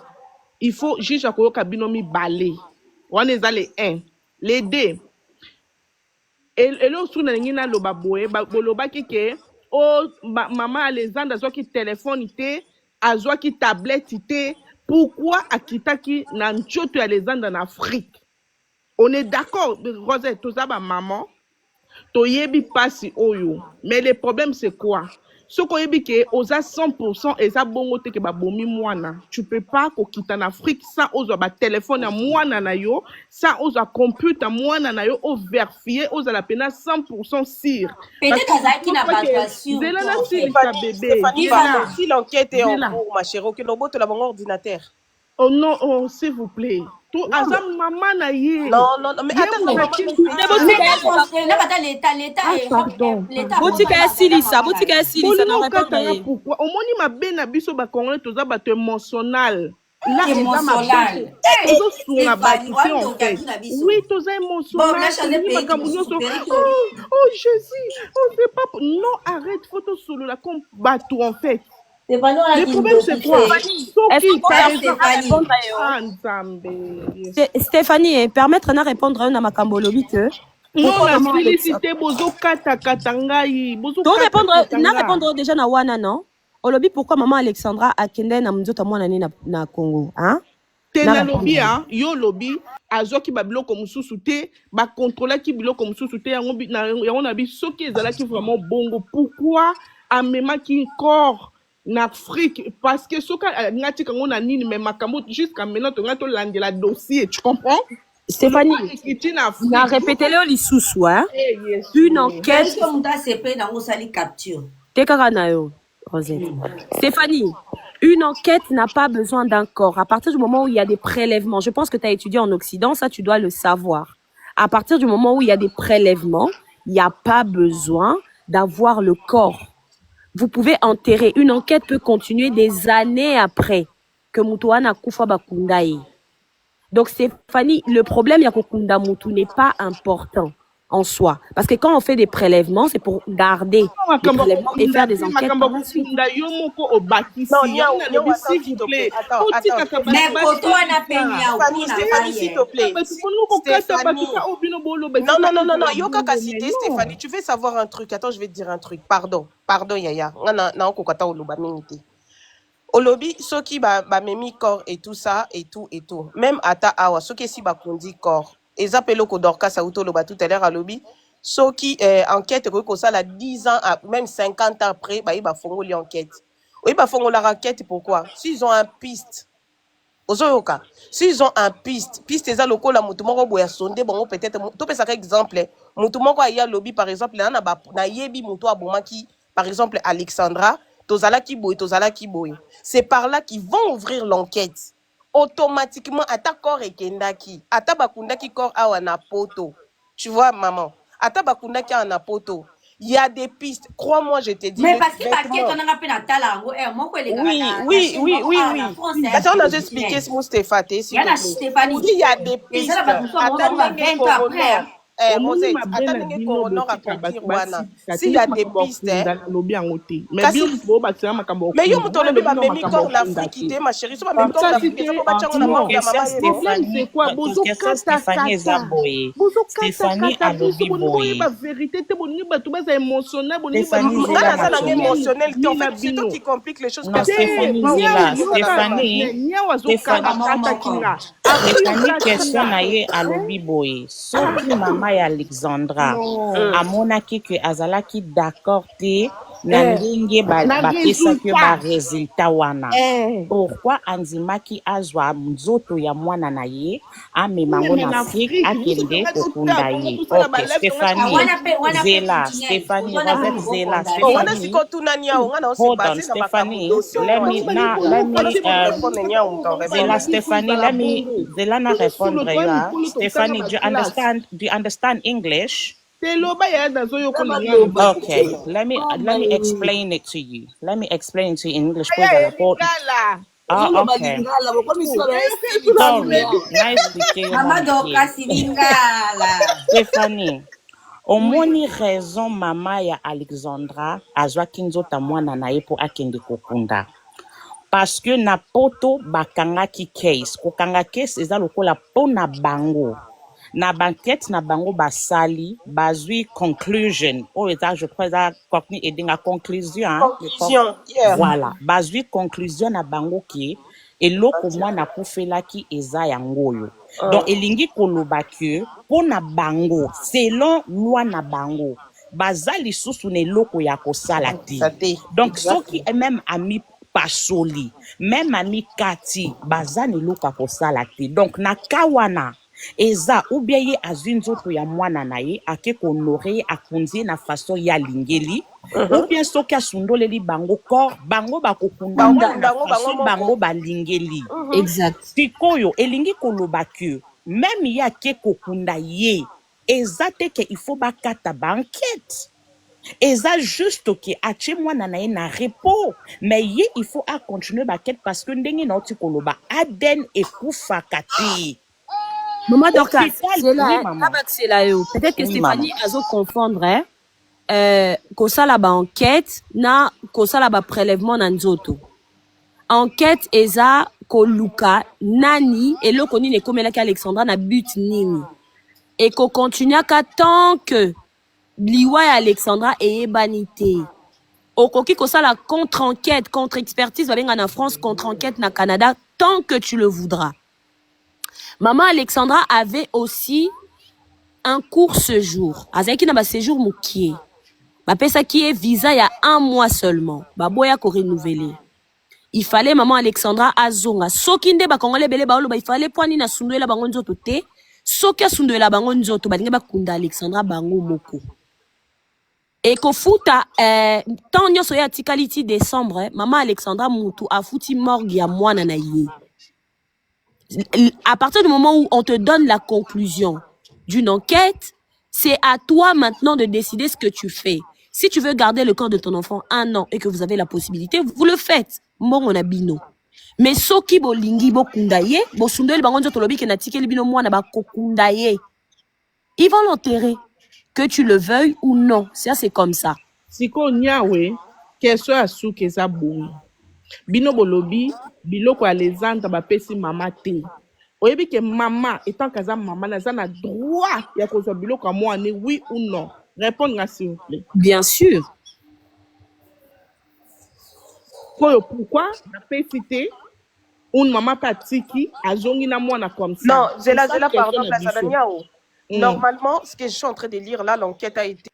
Speaker 9: il faut juge akoyoka binomi balé. On est allé 1, les 2. Et là, on a dit que maman Alexandre a qui téléphone, a qui tablette, pourquoi a qui n'a pas Alexandre en Afrique? On est d'accord, Rosette, tout ça, maman, to yebi passi oyo. Mais le problème, c'est quoi? Ce qu'on dit que aux 100% et ça bon côté que babomi mwana, tu peux pas quitter en Afrique sans oser ba téléphone à mwana na yo, sans oser computer mwana na yo, au vérifier, oser la peine 100% sûr.
Speaker 2: Peut-être ça qui n'a pas de sûr.
Speaker 5: Si l'enquête est en cours, ma chérie, que l'on la bon ordinateur.
Speaker 9: Oh non, oh, s'il vous plaît. Tout azam maman na ye.
Speaker 5: Non, mais attends,
Speaker 3: l'État. Boutika silisa, non répondre.
Speaker 9: Pourquoi? Au moni ma bena biso ba congolais toza ba te émotionnel.
Speaker 2: Là, émotionnel.
Speaker 9: Oui, toza émotionnel. Oh, Jésus, on sait pas. Non, arrête, photo solo la comme bateau en fait. Le problème, c'est quoi?
Speaker 3: Stéphanie, permettre de répondre à ma cambolobi que.
Speaker 9: Non, la félicité, bozo kata katangai.
Speaker 3: Donc répondre déjà na wana non? Olobi pourquoi maman Alexandra a kende na mzota mwana ni na Congo, hein?
Speaker 9: Tena lobi hein, yo lobi azoki babiloko mususu te, ba contrôler ki biloko mususu te yango na bi soki ezala ki vraiment bongo. Pourquoi amema ki corps en Afrique, parce que ce qu'on a ni mais makambo jusqu'à maintenant tu as landé la dossier, tu comprends?
Speaker 3: Stéphanie, n'a répété le lissousou hein? Une enquête.
Speaker 2: Est-ce que on a CP dans au sali capture?
Speaker 3: Te kakanayo, Rosette. Stéphanie, Une enquête n'a pas besoin d'un corps. À partir du moment où il y a des prélèvements, je pense que tu as étudié en Occident, ça tu dois le savoir. À partir du moment où il y a des prélèvements, il n'y a pas besoin d'avoir le corps. Vous pouvez enterrer. Une enquête peut continuer des années après que Mutuana Kufa Bakundaye. Donc Stéphanie, le problème Yakokunda Mutu n'est pas important en soi. Parce que quand on fait des prélèvements, c'est pour garder les prélèvements et faire des enquêtes par la suite.
Speaker 5: Non, s'il vous plaît. Attends.
Speaker 2: Mais Koto a payé
Speaker 5: s'il te plaît. Non. Yoka Kassité, Stéphanie, tu veux savoir un truc? Attends, je vais te dire un truc. Pardon, Yaya. Au lobby, ceux qui memi corps et tout ça, et tout. Même ata awa, ceux qui si bakundi corps. Et appelé au Dorka Saouto Loba tout à l'heure à lobby. Ceux qui enquête que ça la 10 ans, même 50 ans après, ils font l'enquête. Ils font la enquête pourquoi? S'ils ont un piste. Ozoyoka. S'ils ont un piste eza loko la mutu moko boya sonde bon peut-être to pesa ka exemple mutu moko ya lobby par exemple na yebi mutu abomaki par exemple Alexandra tozala ki boy. C'est par là qu'ils vont ouvrir l'enquête. Automatiquement ata corps ekendaki, ata bakundaki corps awa na poto. Tu vois maman, ata bakundaki na poto. Il y a des pistes, crois-moi, je te dis.
Speaker 2: Mais parce que
Speaker 5: oui. Attends, on a expliqué ce mot Stéphane. Il y a des pistes. S'il y a des pistes, mais yo muto lobi ba memi corps l'Afrique, ma chérie, so ba memi corps l'Afrique, so ba chango na mama ya mama
Speaker 8: Stéphanie a lobi boy.
Speaker 5: Émotionnel, c'est toi qui complique les choses.
Speaker 8: Stéphanie, question na ye a lobi boy. Soki mama ya Alexandra amonaki que azalaki d'accord te na ndenge bapesaki ba résultat wana. Pourquoi andimaki azwa nzoto ya mwana na ye amemango na Afrique akende kokunda ye? Ok, Stéphanie, Stephanie, do you understand English? Okay, let me explain it to you. Let me explain it to you in English. Okay. Sorry. Nice to hear you. Stephanie, omoni raison mama ya Alexandra azwa kinzota mwana na ye po akende kokunda. Parce que na poto bakangaki case. Kokanga case eza lokola pona bango. Na banquette na bango basali bazui conclusion o eza je crois eza kokni edinga conclusion
Speaker 5: yeah.
Speaker 8: Voilà bazui conclusion na bango ki eloko mwana kufelaki eza yangoyo donc elingi koloba que pona bango selon loi na bango bazali susu na eloko ya kosala te donc soki même ami pasoli même ami kati bazani eloko ya kosala te donc na kawana eza ou bien ye azwi nzoto ya mwana na ye ake konore akunzi na façon ya lingeli ou bien soki asundoleli bango corps bango bakokunda na façon bango balingeli.
Speaker 3: Exact.
Speaker 8: Sikoyo elingi koloba que même ye ake kokunda ye eza te ke il faut bakata ba enquête. Eza juste que ache mwana na ye na repos mais ye il faut a continuer ba enquête parce que ndenge na oti koloba aden ekufaka te.
Speaker 3: Maman Dorcas, c'est là, peut-être que Stéphanie a zo confondre kosala ba enquête na kosala ba prélèvement na nzoto. Enquête eza koluka nani eloko nini ekomelaki Alexandra na but nini. Et ko continuaka tant que liwa ya Alexandra eyebani te. Okoki kosala contre-enquête, contre-expertise babenga na France, contre-enquête na Canada tant que tu le voudras. Maman Alexandra avait aussi un court séjour. Azaki na ba séjour mukie. Ba pesa qui est visa il y a 1 mois seulement. Ba boya ko renouveler. Il fallait maman Alexandra azonga. Soki nde ba kongole bele ba olo ba il fallait poani na sunduela bango nzoto te. Soki asunduela bango nzoto ba ndenge ba kunda Alexandra bango moko. Et qu'au foot, tant nous sommes à Tikaliti décembre, maman Alexandra Moutou a foutu morgue à moi nanaïe. À partir du moment où on te donne la conclusion d'une enquête, c'est à toi maintenant de décider ce que tu fais. Si tu veux garder le corps de ton enfant 1 an et que vous avez la possibilité, vous le faites. Bon, on a bino. Mais soki bolingi bo kundaye, bo sundel bangonjo tolobi ke natike libino mwana ba kokundaye. Ils vont l'enterrer. Que tu le veuilles ou non. Ça, c'est comme ça.
Speaker 9: Siko nyawe, question à sou keza boui. Bino bolobi, biloko Alexandra ba pesi mama te. Oyebi que maman, étant kaza maman, n'a droit ya kozwa biloko à moi, oui ou non. Répondre s'il vous plaît.
Speaker 3: Bien sûr.
Speaker 9: Pourquoi la cité une maman patiki a zongi na mwana comme ça?
Speaker 5: Non, j'ai la pardon, place à Daniao. Normalement, ce que je suis en train de lire là, l'enquête a été...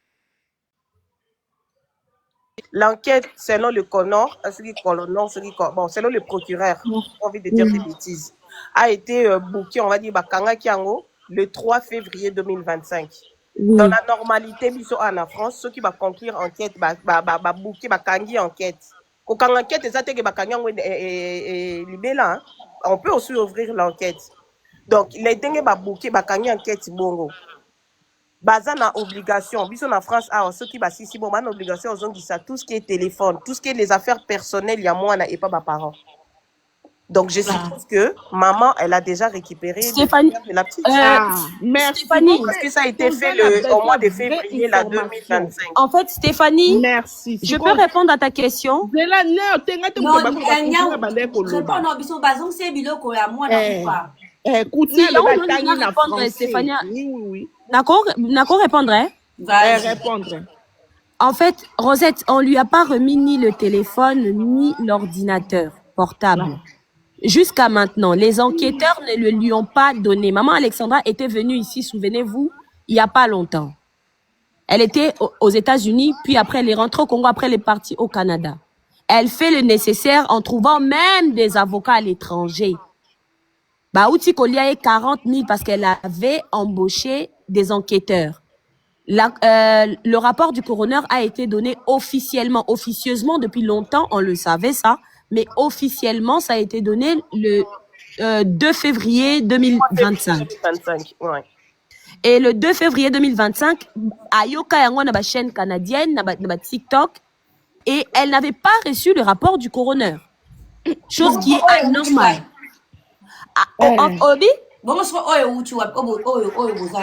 Speaker 5: L'enquête, selon le Connor, bon, selon le procureur, j'ai envie de dire des bêtises, a été booké, on va dire, Bakanga Kiango, le 3 février 2025. Dans la normalité, biso en France, ceux qui vont conclure enquête, booké, bakangi enquête. Quand l'enquête est attaquée, on peut aussi ouvrir l'enquête. Donc, les dingues booké, bakangi enquête, bongo. Baza na obligation, biso na France, ceux qui bassi si bon, man obligation, ils ont dit ça, tout ce qui est téléphone, tout ce qui est les affaires personnelles, il y a moi et pas ma parent. Donc je suppose que maman, elle a déjà récupéré
Speaker 3: Stéphanie,
Speaker 5: de la petite.
Speaker 9: Merci.
Speaker 3: Stéphanie,
Speaker 5: parce que ça a été fait au mois de février la 2025.
Speaker 3: En fait, Stéphanie,
Speaker 9: merci.
Speaker 3: Je peux répondre à ta question?
Speaker 9: Écoute,
Speaker 3: Stéphanie. Oui. D'accord, répondre.
Speaker 9: Répondre.
Speaker 3: En fait, Rosette, on lui a pas remis ni le téléphone, ni l'ordinateur portable. Non. Jusqu'à maintenant, les enquêteurs ne le lui ont pas donné. Maman Alexandra était venue ici, souvenez-vous, il y a pas longtemps. Elle était aux États-Unis, puis après elle est rentrée au Congo, après elle est partie au Canada. Elle fait le nécessaire en trouvant même des avocats à l'étranger. Baouti Kolia est 40 000 parce qu'elle avait embauché des enquêteurs. Le rapport du coroner a été donné officiellement, officieusement depuis longtemps, on le savait ça, mais officiellement ça a été donné le 2 février 2025.
Speaker 5: Ouais.
Speaker 3: Et le 2 février 2025, Ayoka Yango na ba chaîne canadienne, na ba TikTok, et elle n'avait pas reçu le rapport du coroner. Chose qui est anormale. Obi?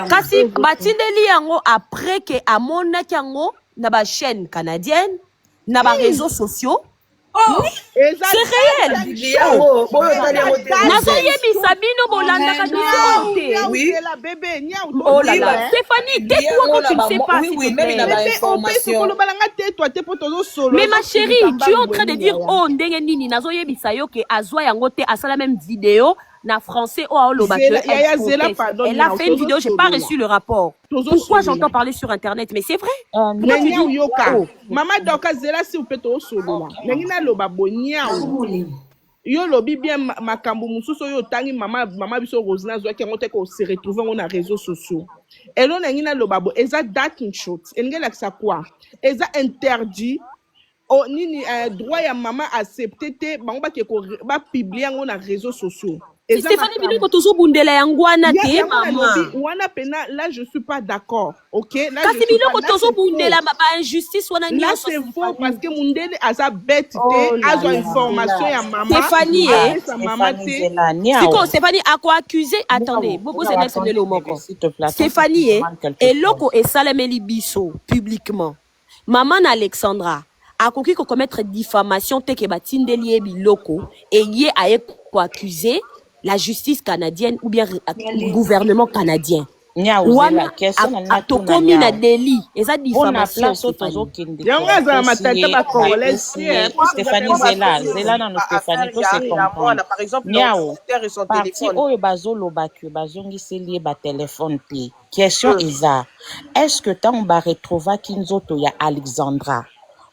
Speaker 3: Kasi batindeli yango après que amonaki yango na ba chaîne canadienne, na ba réseaux sociaux. Oui, c'est réel. Nazoyebisa bino bolandaka dossier.
Speaker 9: Oui, la bébé.
Speaker 3: Oh là là, Stéphanie, tais-toi quand tu ne sais pas.
Speaker 7: Oui, même il a l'information.
Speaker 3: Mais ma chérie, tu es en train de dire oh ndenge nini nazoyebisa yo ke azwa yango te asala même vidéo na français oh elle a fait une vidéo, j'ai pas reçu le rapport. Pourquoi j'entends parler sur internet? Mais c'est vrai.
Speaker 9: Maman Doka zela si upeto solo la. Nengina loba boniao. Yo lobi bien makambu mususo yo tangi mama biso Rosina zo ki ngote ko se retrouver on a réseaux sociaux. Et là nengina loba bo eza dating shot. Engela ça quoi? Eza interdit o nini droit ya maman accepter te bango ba ke ko ba publier on a réseaux sociaux.
Speaker 3: Stéphanie Biloko tozo bundela yangwana te maman.
Speaker 9: Wana pena là je suis pas d'accord. OK? Là
Speaker 3: kasi biloko tozo bundela ba injustice wana
Speaker 9: là c'est faux parce que mundele asa bête te azo information ya maman.
Speaker 3: Stéphanie
Speaker 9: Siko
Speaker 3: Stéphanie a quoi accusé? Attendez, bobo c'est net le moko. Stéphanie eloko esalemeli biso publiquement. Maman Alexandra akoki ko commettre diffamation te ke batindeli biloko et yé aye ko accuser la justice canadienne ou bien le gouvernement canadien.
Speaker 8: La question
Speaker 3: a commis un délit. Et ça diffamation.
Speaker 8: Stéphanie Zela non Stéphanie to se comprendre.
Speaker 5: Par exemple,
Speaker 8: parti oyo bazoloba que bazongiseli ba téléphone pe. Question eza, est-ce que tant ba retrouva kinzoto ya Alexandra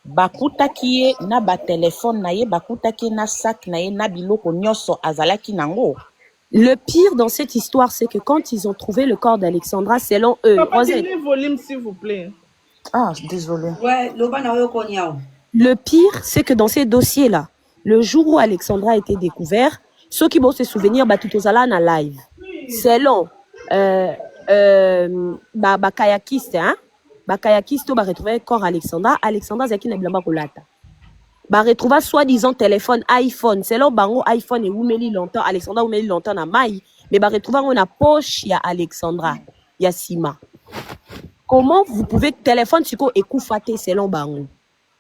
Speaker 8: bakutaki ye na ba téléphone na ye bakutaki na sac na ye na biloko nyoso azalaki nango?
Speaker 3: Le pire dans cette histoire, c'est que quand ils ont trouvé le corps d'Alexandra, selon eux,
Speaker 9: Rosette, volume s'il vous plaît.
Speaker 8: Ah, désolé.
Speaker 2: Ouais, loba na yo konyao.
Speaker 3: Le pire, c'est que dans ces dossiers-là, le jour où Alexandra a été découvert, ceux qui vont se souvenir, bah, tout ça là, en live. Selon, kayakiste, hein? Kayakiste, bah, retrouver corps Alexandra. Alexandra, Zaki n'a pas kolata. Bah, retrouver soi-disant téléphone, iPhone. Selon bango, iPhone et oumeli longtemps, Alexandra oumeli longtemps na maï. Mais bah, retrouver on a poche, il y a Alexandra, il y a Sima. Comment vous pouvez, téléphone, c'est quoi, écoufate selon bango?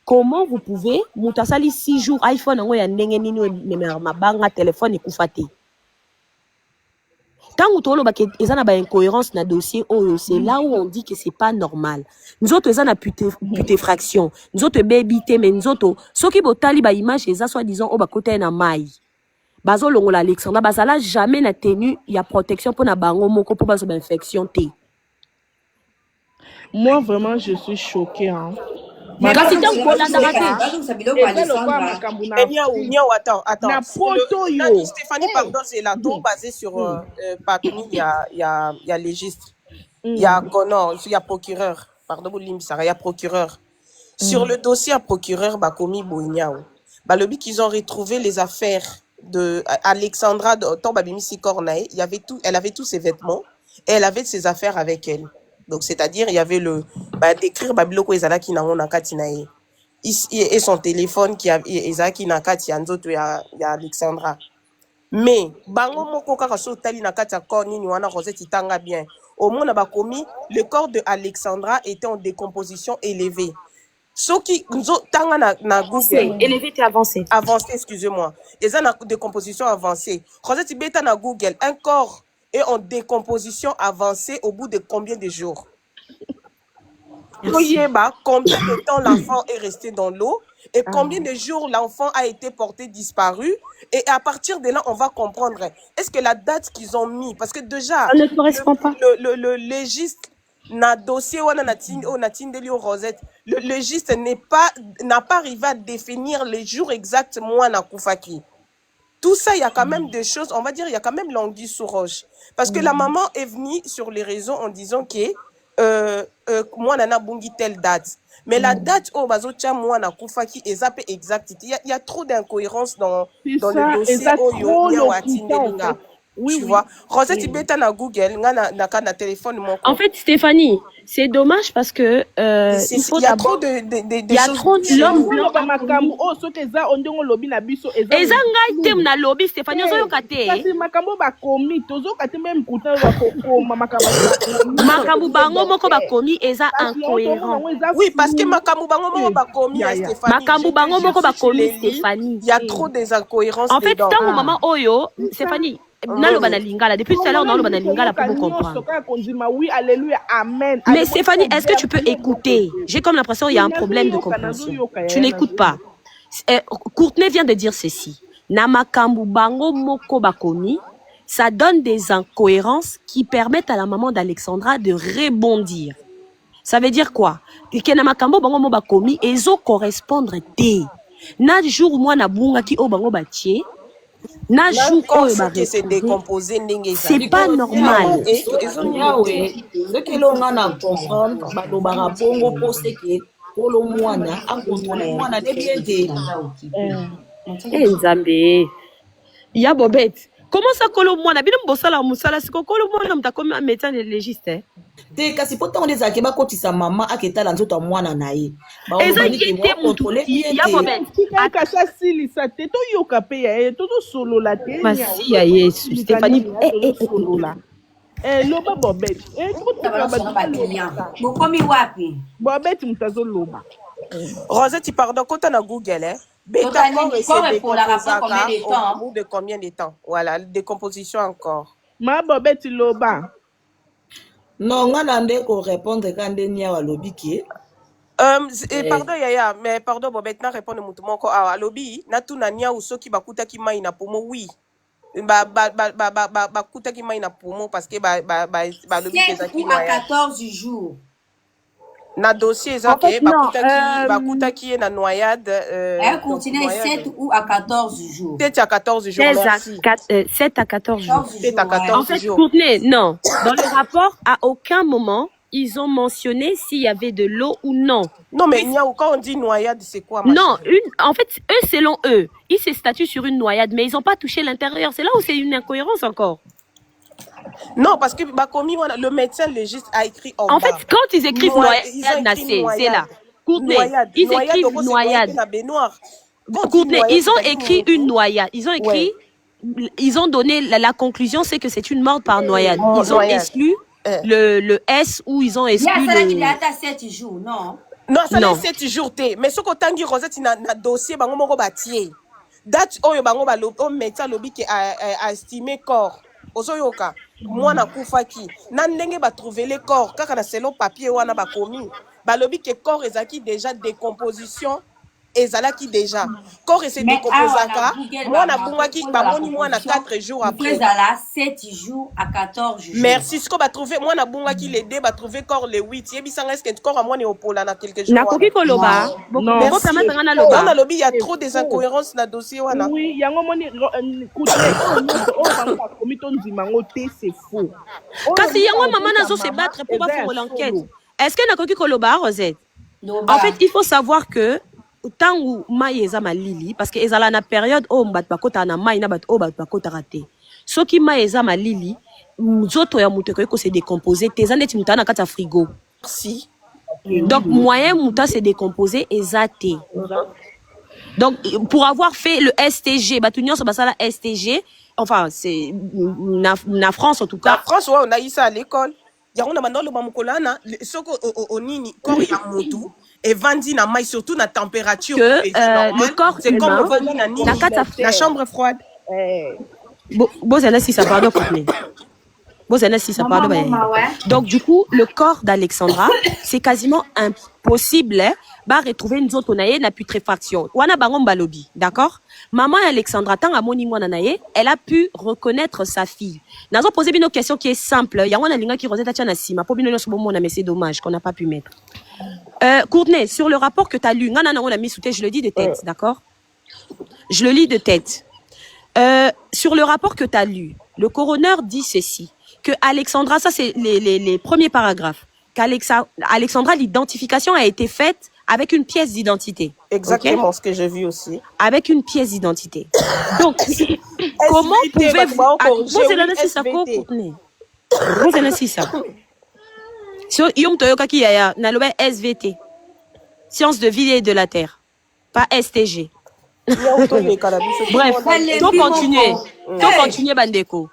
Speaker 3: Comment vous pouvez, moutasali 6 jours, iPhone, on a un téléphone et koufate. Tant que vous avez une incohérence dans le dossier, c'est là où on dit que c'est pas normal. Nous autres, nous avons putréfaction. Nous autres, bébité, mais nous autres, ceux qui ont une image, ils ont soi-disant, au côté de maille. Bazo longola Alexandra, bazala jamais n'a tenu, il y a protection pour na bango moko pour bazo infection té.
Speaker 9: Moi, vraiment, je suis choquée. Hein.
Speaker 2: Mais
Speaker 5: Attends. Stéphanie, pardon, c'est là, tout basé sur parmi, il y a légiste, il y a Connor, il y a procureur, pardon, il y a procureur. Sur le dossier à procureur, Bakomi Boignaou, le but qu'ils ont retrouvé les affaires de Alexandra, Babimisi Cornaï, il y avait tout, elle avait tous ses vêtements et elle avait ses affaires avec elle. Donc, c'est-à-dire, il y avait le d'écrire Babiloko Ezalaki na Nakatinae et son téléphone qui a Ezalaki Nakati Anzoto ya Alexandra. Mais, bango moko kaka so tali nakati ya corps nini wana Rosette itanga bien. Au moins, le corps de Alexandra était en décomposition élevée. Ce qui tanga na Google.
Speaker 3: Élevé et avancé.
Speaker 5: Avancé, excusez-moi. Ils ont une décomposition avancée. Rosette beta na Google, un corps est en décomposition avancée au bout de combien de jours? Combien de temps l'enfant est resté dans l'eau et combien de jours l'enfant a été porté disparu, et à partir de là on va comprendre est-ce que la date qu'ils ont mis, parce que déjà
Speaker 3: ça ne correspond pas.
Speaker 5: Le légiste na dossier wana na tindeli Rosette, le légiste n'a pas arrivé à définir les jours exacts moi na Koufaki. Tout ça, il y a quand même des choses, on va dire, il y a quand même l'anguille sous roche. Parce que la maman est venue sur les réseaux en disant que moi, nana bungi telle date. Mais la date, moi, na Koufaki, exact. Il y a trop d'incohérences dans le dossier. Tu vois, Rosette Ibeta na Google, na téléphone.
Speaker 3: En fait, Stéphanie, c'est dommage parce que
Speaker 5: il y a trop de
Speaker 3: il y a trop de l'homme blanc. Eza ngai tem na lobby Stéphanie ozoyokate. Makambu bango moko bakomi eza incohérent.
Speaker 5: Oui, parce que makambu bango moko bakomi Stéphanie.
Speaker 3: Makambu bango moko bakomi Stéphanie.
Speaker 5: Il y a trop des incohérences.
Speaker 3: En fait, tant maman Oyo, Stéphanie, naloba na lingala depuis tout à l'heure naloba na lingala pour vous comprendre.
Speaker 9: Oui, alléluia, amen.
Speaker 3: Mais Stéphanie, est-ce que tu peux écouter? J'ai comme l'impression qu'il y a un problème de compréhension. Tu n'écoutes pas. Courtenay vient de dire ceci. Namakambu bango moko bakomi, ça donne des incohérences qui permettent à la maman d'Alexandra de rebondir. Ça veut dire quoi? Que namakambu bango moko bakomi ezo correspondre te. Na jour moi na bunga ki o bango batie. C'est pas normal. Il y a Bobette. Comment ça kolo mwana bino mbosala musala siko kolo mwana mtakomi un médecin légiste
Speaker 7: te kasi poto on ezaki ba kotisa mama aketala nzoto mwana na ye
Speaker 3: ba ezaki mutu ya Bobette
Speaker 9: akasha silisa te to yoka pe ya to solo la te
Speaker 3: masi ya Yesu Stéphanie
Speaker 9: solo la loba Bobette
Speaker 2: mukomi wapi
Speaker 9: Bobette mutazo loba
Speaker 5: Rosette pardon kota na Google au bout de combien de temps? Voilà, décomposition encore.
Speaker 9: Ma Bobette loba.
Speaker 7: Non, on a qu'on répondre quand on y a lobby qui
Speaker 5: pardon Yaya, mais pardon Bobette na répondre mutumo ko a lobby na tu na nia uso ki bakuta ki mai na pomo oui. Bakuta ki mai na pomo parce que lobby
Speaker 2: qui à 14 jours.
Speaker 5: Na dossier bakuta qui est na noyade
Speaker 2: elle continue 7 ou à 14 jours.
Speaker 5: 7 à 14 jours.
Speaker 3: 7 à 14 jours.
Speaker 5: 7 à 14 jours.
Speaker 3: En fait, Courtenay, non. Dans le rapport, à aucun moment, ils ont mentionné s'il y avait de l'eau ou non.
Speaker 5: Non, mais quand on dit noyade, c'est quoi?
Speaker 3: Non, en fait, eux, selon eux, ils se statuent sur une noyade, mais ils n'ont pas touché l'intérieur. C'est là où c'est une incohérence encore.
Speaker 5: Non, parce que le médecin légiste a écrit en
Speaker 3: bas. Fait, quand ils écrivent noyade, c'est là. Ils écrivent noyade. Ils ont écrit une noyade. Ils ont écrit, ils ont donné la conclusion, c'est que c'est une mort par noyade. Ils ont exclu le S où ils ont exclu
Speaker 2: il y a 7 jours, non?
Speaker 5: Non, ça fait 7 jours. Mais ce que Tanguy Rosette, il a un dossier, il a bâti. Date où il y a un médecin qui a estimé corps. Ozoyoka, moi na kufaki. Nan ndenge ba trouver les corps, kaka na selon papier wana ba komi. Ba lobi que corps ezaki déjà décomposition. Ezalaki déjà corps et se décomposaka moi na bungaki ba moni moi na 4 jours après
Speaker 2: ezala 7 jours à 14 jours.
Speaker 5: Merci ce qu'on va trouver moi na bungaki les deux va trouver corps le 8 yebisanga est-ce que corps à moi ne opola na quelques jours
Speaker 3: na koki koloba
Speaker 5: non na lobby il y a trop des incohérences na dossier wana
Speaker 9: oui yango moni c'est faux
Speaker 3: kasi yango maman nazo se battre pour pas faire l'enquête. Est-ce que na koki koloba Rosette? En fait il faut savoir que tant où maï eza malili parce que ezala na période où mbat bakota na maï na bat o bat bakota raté ce qui maï eza malili nzoto ya muto ko se décomposer tes aneti muta na kata frigo
Speaker 5: si
Speaker 3: donc moyen muta se décomposer ezate donc pour avoir fait le STG batunion so basala STG enfin c'est na France en tout cas
Speaker 5: la France ouais, on a eu ça à l'école yango na bandolo ba mukolana soko onini corps ya mutu et vandi na maï surtout na température
Speaker 3: que le corps
Speaker 5: c'est comme le la chambre froide
Speaker 3: si ça pardon si ça pardon donc du coup le corps d'Alexandra c'est quasiment impossible bah retrouver une zone onaye na putréfaction wana bango balobi d'accord maman Alexandra tant a moni mwana naye elle a pu reconnaître sa fille nazo poser une question qui est simple ya wana linga ki Rosette tia na sima po bino so bomona mais c'est dommage qu'on n'a pas pu mettre Courtenay sur le rapport que tu as lu non on a mis sous tête je le dis de tête d'accord je le lis de tête sur le rapport que tu as lu le coroner dit ceci que Alexandra ça c'est les premiers paragraphes qu'Alexandra l'identification a été faite avec une pièce d'identité.
Speaker 5: Exactement ce que j'ai vu aussi.
Speaker 3: Avec une pièce d'identité. Donc, comment pouvez-vous... Vous allez ça quoi, Courtenay? Vous allez ça. Si on toyoka ki yaya, naloba SVT. Sciences de vie et de la terre. Pas STG. Bref, donc continuez, Bandeko.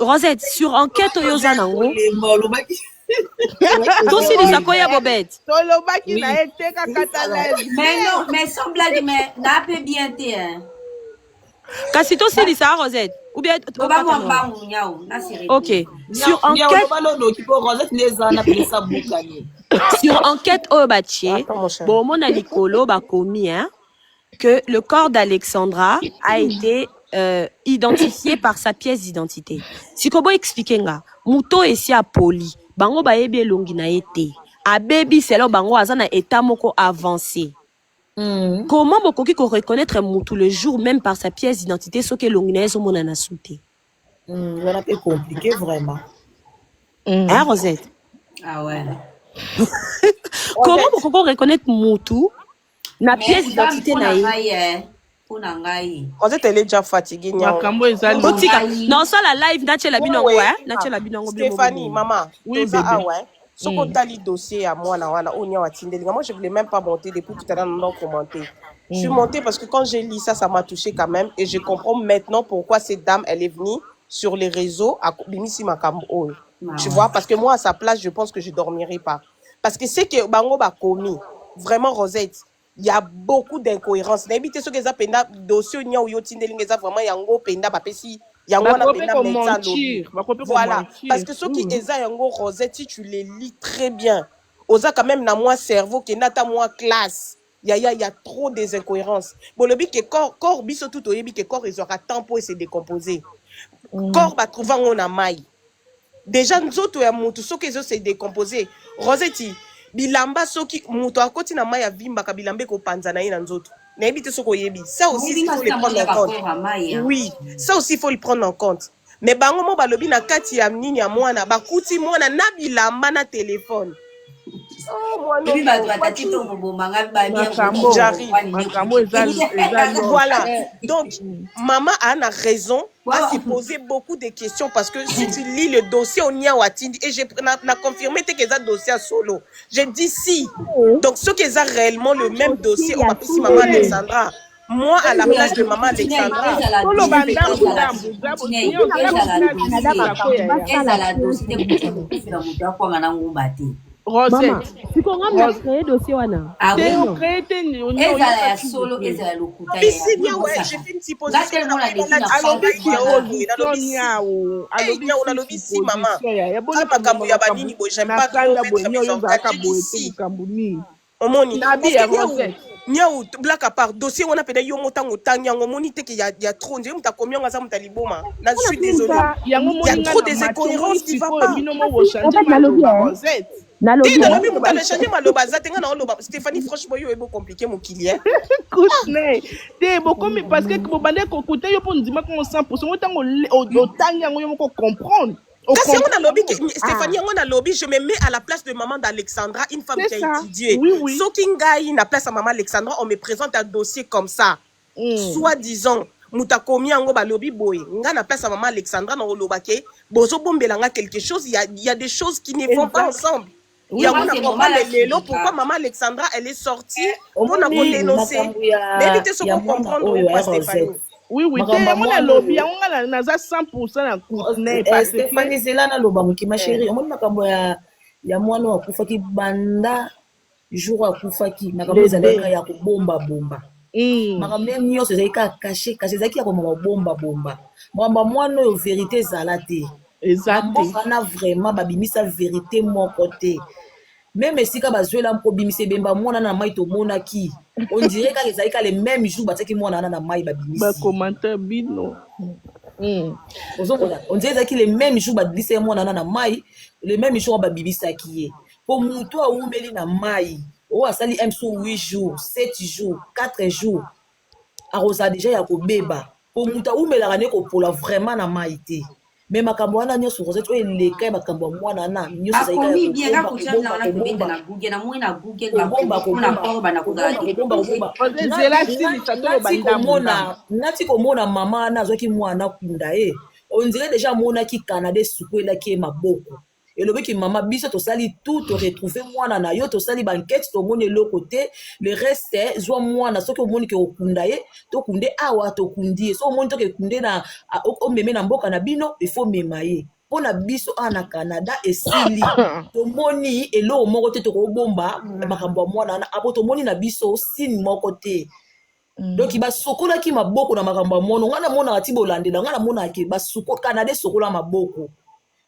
Speaker 3: Rosette, sur enquête Oyozanango. Dossier de Sakoya Bobette.
Speaker 2: Mais non, mais sans blague, mais n'a pas bien été.
Speaker 3: Kasi to si ça Rosette ou bien OK sur enquête au bâtier bon mon alikolo ba komi hein que le corps d'Alexandra a été identifié par sa pièce d'identité. Si kobo expliquer nga muto esi a poli bango ba yebi longi na été a baby c'est là bango azana état moko avancé. Comment bokoki ko reconnaître mutu le jour même par sa pièce d'identité ce que longi na eso mona na souté.
Speaker 7: Voilà c'est compliqué vraiment.
Speaker 3: Hein Rosette?
Speaker 2: Ah ouais.
Speaker 3: Comment bokoki reconnaître mutu na pièce d'identité na
Speaker 5: Rosette elle est déjà fatiguée.
Speaker 3: Non ça la live na binongo hein na binongo
Speaker 5: Stéphanie maman oui bébé ouais ce qu'on t'a li dossier à moi na wana onya wa tindelinga moi je voulais même pas monter depuis tout à l'heure non commenter je suis montée parce que quand j'ai lu ça m'a touché quand même et je comprends maintenant pourquoi cette dame elle est venue sur les réseaux à Bimisi Makambo tu vois parce que moi à sa place je pense que je dormirai pas parce que c'est que bango ba komi vraiment Rosette il y a beaucoup d'incohérences n'habite ce que ça penda dossier nya ou yotindelinga ça vraiment yango penda ba pesi voilà, parce que ceux qui eza yango Rosette si tu les lis très bien oza quand même na moi cerveau qui nata moi classe il y a trop des incohérences bon le but que corps biso tout oyebi que corps ils aura temps pour se décomposer corps va trouver on a maille déjà nzoto ya mutu ceux qui se décomposer Rosette bilamba soki mutu akoti na maille ya vimba ka bilambe ko panza na ina nzoto. Ça aussi, il faut le prendre en compte. Oui, ça aussi, il faut le prendre en compte. mais bango mo balobi na kati ya nini ya mwana bakuti mwana na bilamba na téléphone. Voilà. Donc, maman a raison à se poser beaucoup de questions parce que si tu lis le dossier on y a watindi et j'ai confirmé que c'est un dossier solo. J'ai dit si. Donc, ce qui est réellement le même dossier, on va si maman Alexandra. Moi, à la place de maman Alexandra,
Speaker 6: Maman, tu comprends créer dossier wana.
Speaker 2: Ah oui.
Speaker 6: Ezala
Speaker 2: solo, ezala lokuta.
Speaker 5: Mais c'est bien, ouais, j'ai fait une supposition. Si maman, j'aime pas trop mettre mes enfants. Omoni, Niaou, black à part, dossier on a pédé yo montant au tang, yang omoni te qu'il y a trop, on t'a combien à ça mon taliboma. Je suis désolé. Il y a trop des incohérences qui va pas. Stéphanie, franchement, il est beaucoup compliqué, mon client.
Speaker 9: Couche-nez. T'es beaucoup, parce que vous bandez côté, vous pouvez dire qu'on 100%, autant au tang, on peut comprendre.
Speaker 5: Stéphanie, on a lobby, je me mets à la place de maman d'Alexandra, une femme qui a étudié.
Speaker 9: Oui.
Speaker 5: Sokingai, la place à maman Alexandra, on me présente un dossier comme ça. Soi-disant, Moutakomi Ango Balobi Boy, nga na place à maman Alexandra, na Olobake, Bozo Bombelanga quelque chose, il y a des choses qui ne vont pas ensemble. Il y a pourquoi maman Alexandra, elle est sortie, on a dénoncé. Mais évitez ce qu'on comprend, Stéphanie.
Speaker 9: Oui, on a lobby, on a 100% à courtenay.
Speaker 7: Stéphanie Zelana Lobamuki, ma chérie, on a ya mwana wa kufa ki banda jour wa kufa ki makambo ezalaka ya kubomba bomba. Makambo nyonso ezalika caché ezalaki ya komama bomba bomba. Mwamba mwana oyo vérité ezala te.
Speaker 9: Exactement.
Speaker 7: Kana vraiment babimisa vérité moko te. Même si ka bazwela mpo bimisa bemba mwana na mai to mona ki. On dirait que les aïkas les mêmes jours bataki mwana na mai babimisi.
Speaker 9: Ba commentaire bino.
Speaker 7: On dirait que les mêmes jours babimisa mwana na mai, les mêmes jours babimisa ki. Pour muto a umeli na mai. O asali MSO 8 jours, 7 jours, 4 jours. A rosa déjà ya ko beba. Pour muto umela ne ko pola vraiment na mai te. Mais makambo wana nyoso Rosette oyo eleka makambo mwana na nyoso zaika
Speaker 2: akomi bien ka kuchana na kubenda na Google na mwe na Google ba kuna kwa bana
Speaker 7: kuzala nati komona mama na zoki mwana kunda on dirait déjà mona ki Canada sukwela ki maboko elobi ki mama biso to sali tout to retrouver mwana na yo to sali banquette to moni le côté le reste zo mwana soki omoni ke okunda to kunde awa to kundi so omoni to ke kunde na o meme na mboka na bino il faut memaye pona biso ana Canada esili to moni elo moko te to ko bomba makambo mwana na apo to moni na biso sin moko te. Donc il va sokola ki maboko na makambo mwana ngana mona ati bolandela ngana mona ke ba sokola Canada sokola maboko.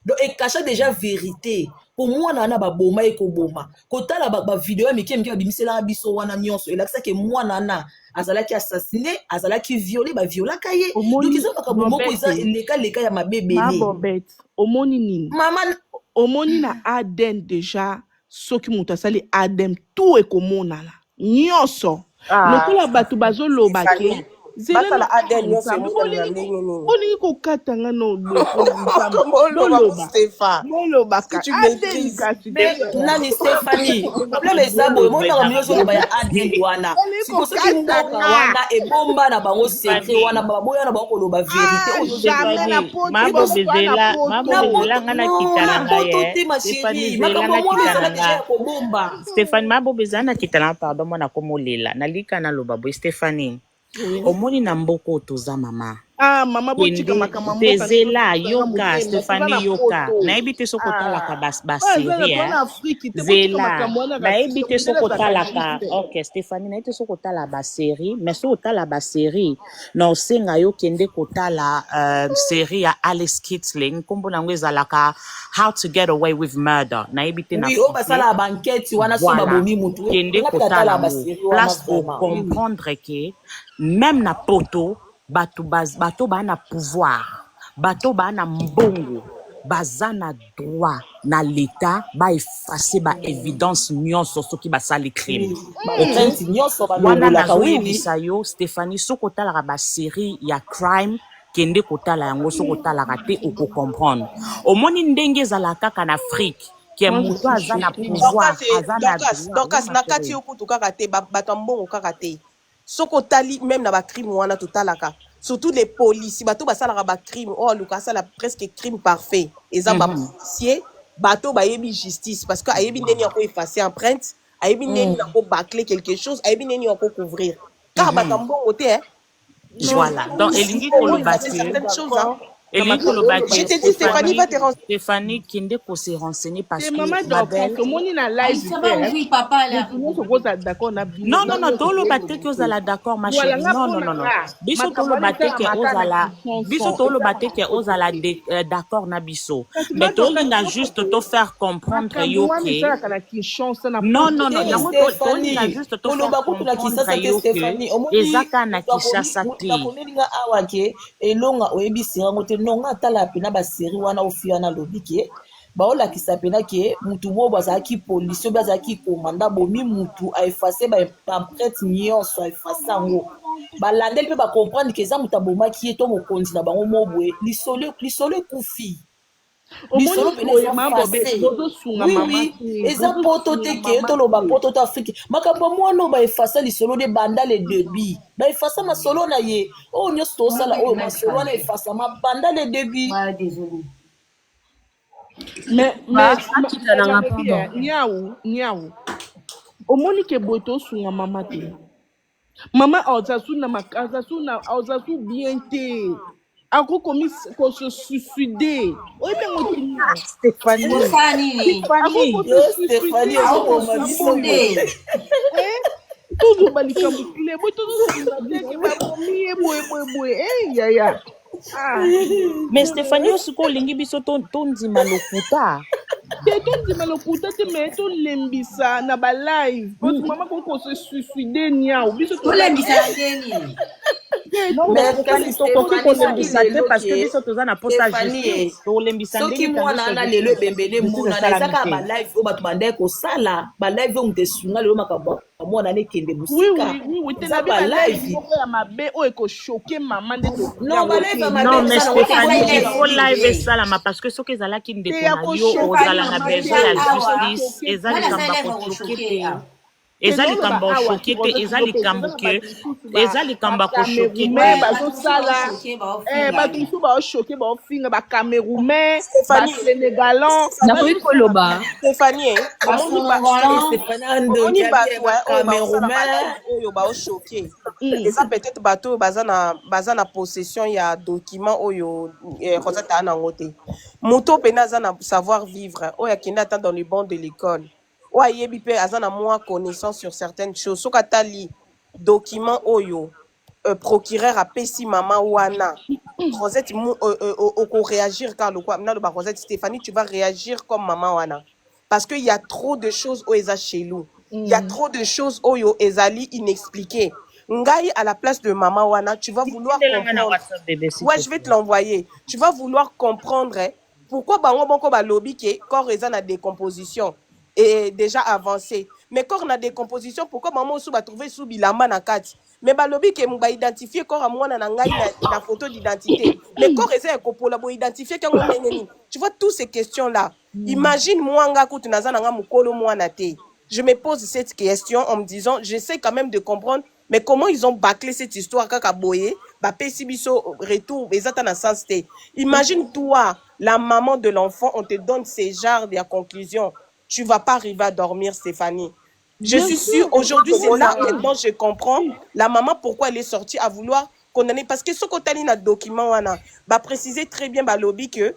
Speaker 7: Donc et cacha déjà vérité pour moi na ba boma e ko boma kota la ba vidéo mi kem ki bimisela biso wana nyonso et ça que moi na azala ki assassiné azala ki violé ba viola kaye donc ils ont pas bomoko isa leka ya mabebe
Speaker 9: ma bobette omoni nini
Speaker 7: maman
Speaker 9: omoni na Aden déjà soki muta sali Aden tout e komona la nyonso lokola batu bazoloba ke
Speaker 5: Bata la Aden
Speaker 9: oningi kokata nga no
Speaker 5: Moloba
Speaker 7: tu nani Stéphanie problème ezabo mona ka myoso na ya Aden wana siko soki mboka wana e bomba na bango secret wana baboya na bango loba vérité
Speaker 8: mabo bezela ngana kitana ye Stéphanie mabo bezana kitana pardon mona komolela nalika na loba bo Stéphanie omoni na mboko toza mama
Speaker 9: mama botika makama
Speaker 8: mboka tezela yoka Stéphanie yoka nayebi te sokotalaka basérie zela nayebi te sokotalaka ok Stéphanie nayebi te sokotala basérie mais sokotala basérie na osenga yo kende kotala série ya Alice Kitling kombo nango ezalaka How to Get Away with Murder nayebi te na
Speaker 7: basala banquette wana so babomi mutu
Speaker 8: kende kotala place au comprendre que même na poto bato bana pouvoir bato bana mbongo bazana droit na l'état ba effacer ba évidence nyonso soki basali crime wana nazoyebisa yo Stéphanie sokotala ba série ya crime kende kotala yango so kotala kate oko comprendre omoni ndenge za kaka na Afrique ke muto aza na pouvoir aza na
Speaker 5: donc nakati okutu kaka te bato mbongo kaka te soko tali même na ba crime wana totalaka surtout les policiers bato basalaka ba crime oh luka sala presque crime parfait eza ba policier bato bayebi justice parce que ayebi ndeni yako effacer empreinte ayebi ndeni yako bâcler quelque chose ayebi ndeni yako couvrir car bato mbongo te hein.
Speaker 8: Voilà donc elingi koloba
Speaker 5: je te dis Stéphanie va te renseigner.
Speaker 8: Stéphanie kende ko se renseigner parce que
Speaker 9: maman
Speaker 8: ma belle non non non tolo batte que ozala d'accord ma chérie non biso tolo batte que ozala d'accord na biso mais tolinga juste te faire comprendre yo que non tolinga juste te faire comprendre yo que ezaka na Kinshasa te
Speaker 7: elonga oyebisinga ngote nonga tala pena ba série wana ofiana lobike baolakisa pena ke mutu bo bazaki police oyo bazaki komanda bomi mutu a effacer ba empreinte nyonso a effacer yango balandeli mpe bacomprendre ke eza mutu abomaki ye to mokonzi na bango mobwe lisolo ekufi lisolo pene eza poto te ke toloba poto to Afrique makambo mwana ba effacer lisolo de banda le débit ba effacer masolo na ye oyo nyonso tosala oyo masolo wana effacer mabanda le débit
Speaker 9: mais niaou omoni ke boye tosunga mama te mama azasu bien te akokomi ko se suicider oyebengo
Speaker 7: Stéphanie
Speaker 9: toujours balikambo kile boye tozosunga boye yaya
Speaker 8: mais Stéphanie osiko olingi biso tondima lokuta
Speaker 9: te mais tolembisa na balive parce mama koko se suicide niao biso
Speaker 2: tolembisa nini
Speaker 8: parce que biso toza na pota justice tolembisa
Speaker 7: soki mwana ana lelo ebembele mona na ezaka balive oyo bato bandai kosala balive oyo moto esunga lelo makambo mwana nekende mosika eza balive
Speaker 9: ya mabe oyo ekoshoke mama nde
Speaker 7: non
Speaker 8: mais Stéphanie il faut live esalama parce que soki ezalaki ndeko na yo ozala na besoin ya justice eza likambo akochoke te eza likambo oshoke te eza likambo akoshoke te
Speaker 9: bato mosusu baoshoke baofinga bacameroumais basénégalan
Speaker 3: nakoki koloba
Speaker 5: Stéphanie omoni bato oyo baoshoke eza peut-être bato oyo baza na possession ya document oyo rosette aa nango te moto mpena aza na savoir vivre oyo akende ata dans le banc de l'école oyo ayebi mpe aza na mwa connaissance sur certaines choses soki atali document oyo procureur apesi mama wana Rosette réagir car naloba Rosette Stéphanie tu vas réagir comme maman wana parce que il y a trop de choses oyo eza chelou il y a trop de choses oyo ezali inexpliquées ngai à la place de maman wana tu vas vouloir comprendre ouais je vais te l'envoyer tu vas vouloir comprendre pourquoi bango boko balobi ke corps eza na décomposition et déjà avancé mais corps na décomposition pourquoi maman osu ba trouver sous bilamba na kati mais balobi ke ba identifier corps amwana na ngai na photo d'identité mais corps eza ekopola bo identifier kango nengeni tu vois toutes ces questions là imagine moi nga kutu naza nga mukolo mwana te je me pose cette question en me disant j'essaie quand même de comprendre mais comment ils ont bâclé cette histoire kaka boye ba pesi biso retour ezata na sens te imagine toi la maman de l'enfant on te donne ces genres de conclusions tu vas pas arriver à dormir Stéphanie. Je suis sûre, aujourd'hui c'est là maintenant je comprends la maman pourquoi elle est sortie à vouloir condamner parce que ce côté na document wana va préciser très bien ba lobby que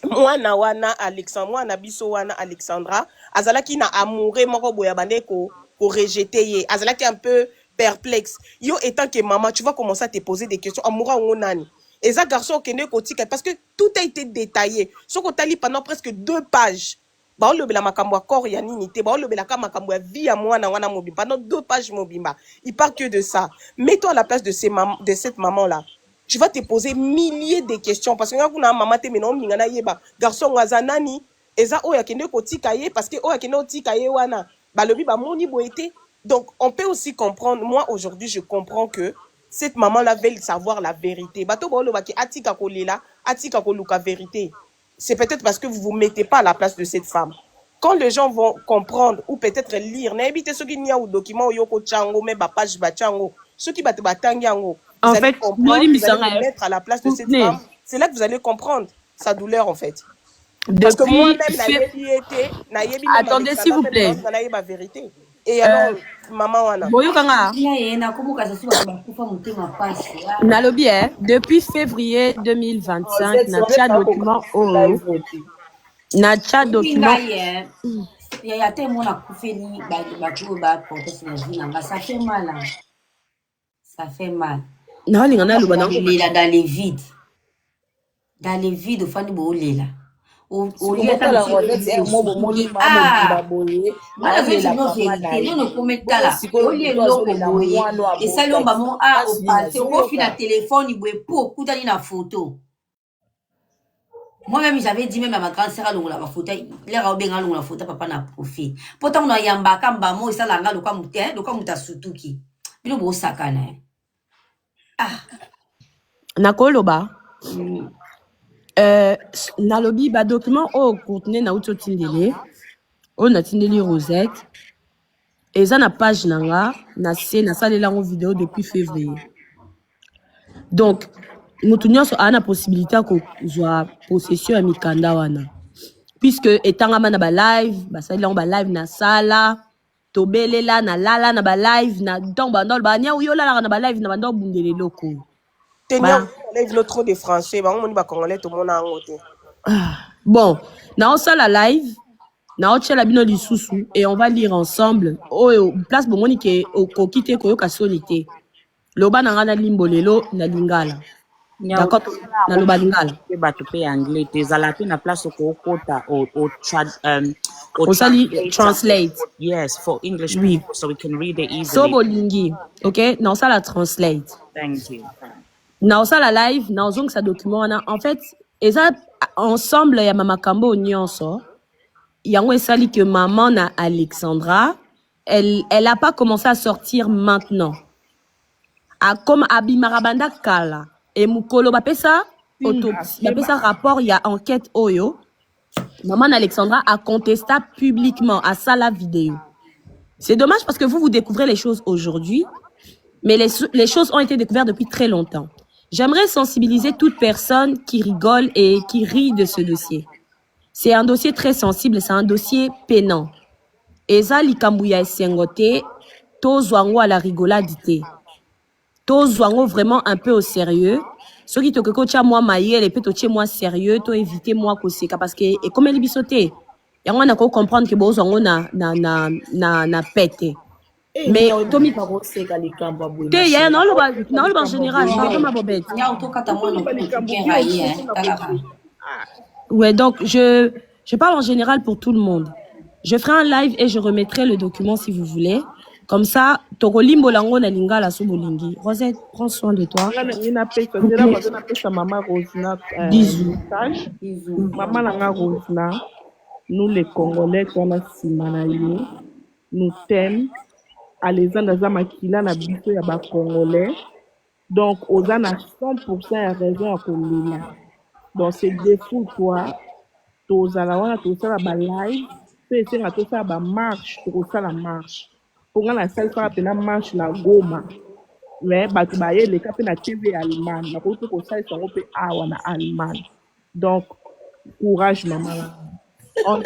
Speaker 5: wana Alexandra wana biso wana Alexandra azalaki na amoureux moko boya bande ko rejeter ye azalaki un peu perplexe yo étant que maman tu vas commencer à te poser des questions amoura ngonani et ça garçon kende kotika parce que tout a été détaillé ce côté li pendant presque 2 pages ba olobela makambo akor ya nini te ba olobela ka makambo ya vie ya mwana wana mobimba pendant 2 pages mobimba il parle que de ça mets-toi à la place de cette maman là tu vas te poser milliers de questions parce que ngakuna maman te mena ominga na yeba garçon ngazanani eza oya kende kotika ye parce que oya kende otika ye wana ba lobi ba moni boete donc on peut aussi comprendre moi aujourd'hui je comprends que cette maman-là veut savoir la vérité. Bato bolo baki atika kolela, atika koluka vérité. C'est peut-être parce que vous vous mettez pas à la place de cette femme. Quand les gens vont comprendre ou peut-être lire, n'habitez ceux qui n'y a ou document yoko chango mais ba page ba chango, ceux qui battent batangiango. Vous allez comprendre, vous allez vous mettre à la place de cette femme. C'est là que vous allez comprendre sa douleur en fait. Parce que moi-même,
Speaker 3: attendez s'il vous plaît.
Speaker 5: la vérité. Et alors, maman wana.
Speaker 3: Nalobi, depuis février 2025, Natia document Natia document.
Speaker 2: Il y a tellement de ça fait mal. Ça fait mal. Dans les vides. Dans les vides, au fond de là. Au lieu moi-même, j'avais dit même à ma grande sœur, la photo, les raubens la photo, papa n'a profité. Pourtant, on a yamba, kamba, moi, ça l'a le kamouté, le kamouta sutuki. Puis le beau sakane. Ah.
Speaker 3: Nakoloba. Nalobi, ba document, contenu na outo tindele, na tindeli Rosette. Et ça, na page nanga, na salle la vidéo depuis février. Donc, nous avons la possibilité de possession de Mikanda wana. Puisque étant na ba live, ba sali ba live na sala, tobelela na lala na ba live na donc bandol ba nya uyo la na ba live na bandol bundele loko.
Speaker 5: Tenya live trop de français, ba moni ba congolais tout monde en côté.
Speaker 3: Bon, na on sala live, na on tchela bino lisusu et on va lire ensemble. Oh place bo moni ke okokite ko yoka sonité. Loba na ngana limbolelo na lingala. D'accord, na loba lingala.
Speaker 8: Ba to pay anglais, tes ala na place ko kota au chat
Speaker 3: Osali translate.
Speaker 8: Yes, for English people so we can read it easily.
Speaker 3: So bolingi, OK? Na osala translate.
Speaker 8: Thank you.
Speaker 3: Na osala live, na ozong sa document na en fait, eza ensemble ya mama kambo nyonso. Yango esali que maman na Alexandra, elle a pas commencé à sortir maintenant. Comme Abimarabanda Kala et Mukolo bapesa autopsie, bapesa rapport il y a enquête oyo. Maman Alexandra a contesté publiquement à ça la vidéo. C'est dommage parce que vous découvrez les choses aujourd'hui, mais les choses ont été découvertes depuis très longtemps. J'aimerais sensibiliser toute personne qui rigole et qui rit de ce dossier. C'est un dossier très sensible, c'est un dossier peinant. Eza likambuya esengote, to zwango à la rigolade. To zwango vraiment un peu au sérieux. Ce qui te coacha moi maïe, les peut moi sérieux, to éviter moi koseka parce que et comme elle bisoté, yango na ko comprendre que bo zwango na pété. Mais Tommy te ya non le en général, pas ma bobette. Ouais, donc je parle en général pour tout le monde. Je ferai un live et je remettrai le document si vous voulez. Comme ça, Togolimbo Lango na lingala sobolingi. Rosette, prends soin de toi.
Speaker 9: Bisous. Maman Langa Rosna, nous les Congolais, nous t'aimons. Alexandre Zamakila na biso ya ba Congolais. Donc, Oza na 100% à raison à Kolila. Donc, c'est défaut toi. Tozala wana tosala ba live. C'est à tout ça ba marche, tosala marche. Pour la salle faire pena marche la Goma. Mais batu ba ye le ka pena TV Allemagne. Na ko ko salle songo pe awa na Allemagne. Donc, courage maman.
Speaker 5: Moi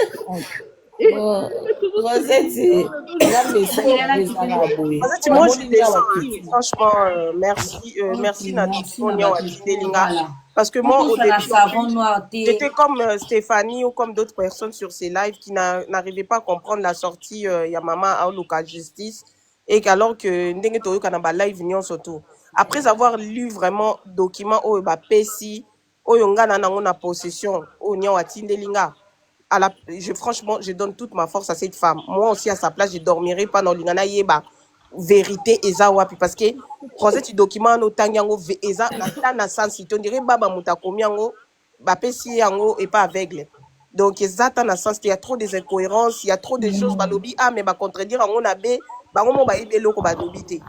Speaker 5: je les franchement merci parce que moi au début j'étais comme Stéphanie ou comme d'autres personnes sur ces lives qui n'arrivaient pas à comprendre la sortie ya maman à Luka Justice et qu'alors que ndenge toyo kanaba live nyon surtout après avoir lu vraiment document o ba pesi o yongana nango na possession o nyon atindelinga. Franchement, je donne toute ma force à cette femme. Moi aussi, à sa place, je dormirai pas dans l'ingana yeba vérité eza wapi parce que quand tu documents no tangango eza na sens on dirait baba mutakomi yango ba pesi yango et pas aveugle. Donc eza na sens il y a trop des incohérences, il y a trop de choses balobi mais ba contredire yango na be bango mo ba eloko ba lobité.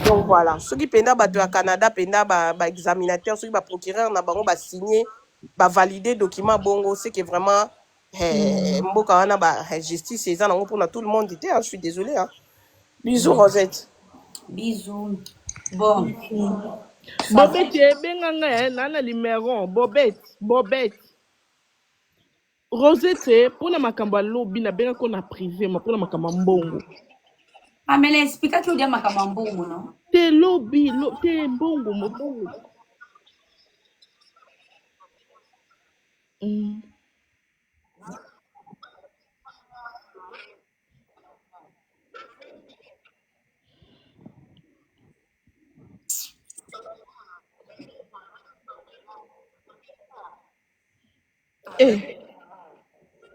Speaker 5: Donc voilà, ceux qui penda bato à Canada penda ba examinateur, ceux qui ba procureur na bango ba signer ba valider document bongo, c'est que vraiment mboka wana ba justice eza nango pour tout le monde était, je suis désolée hein. Bisous Rosette.
Speaker 2: Bisous. Bon.
Speaker 9: Bobette benga nana numéro Bobette. Rosette pour na makamba lobby na benga ko na privé ma pour na makamba mbongo.
Speaker 2: Ah mais l'explique que dia makamba mbongo non?
Speaker 9: Te lobby te mbongo mbongo.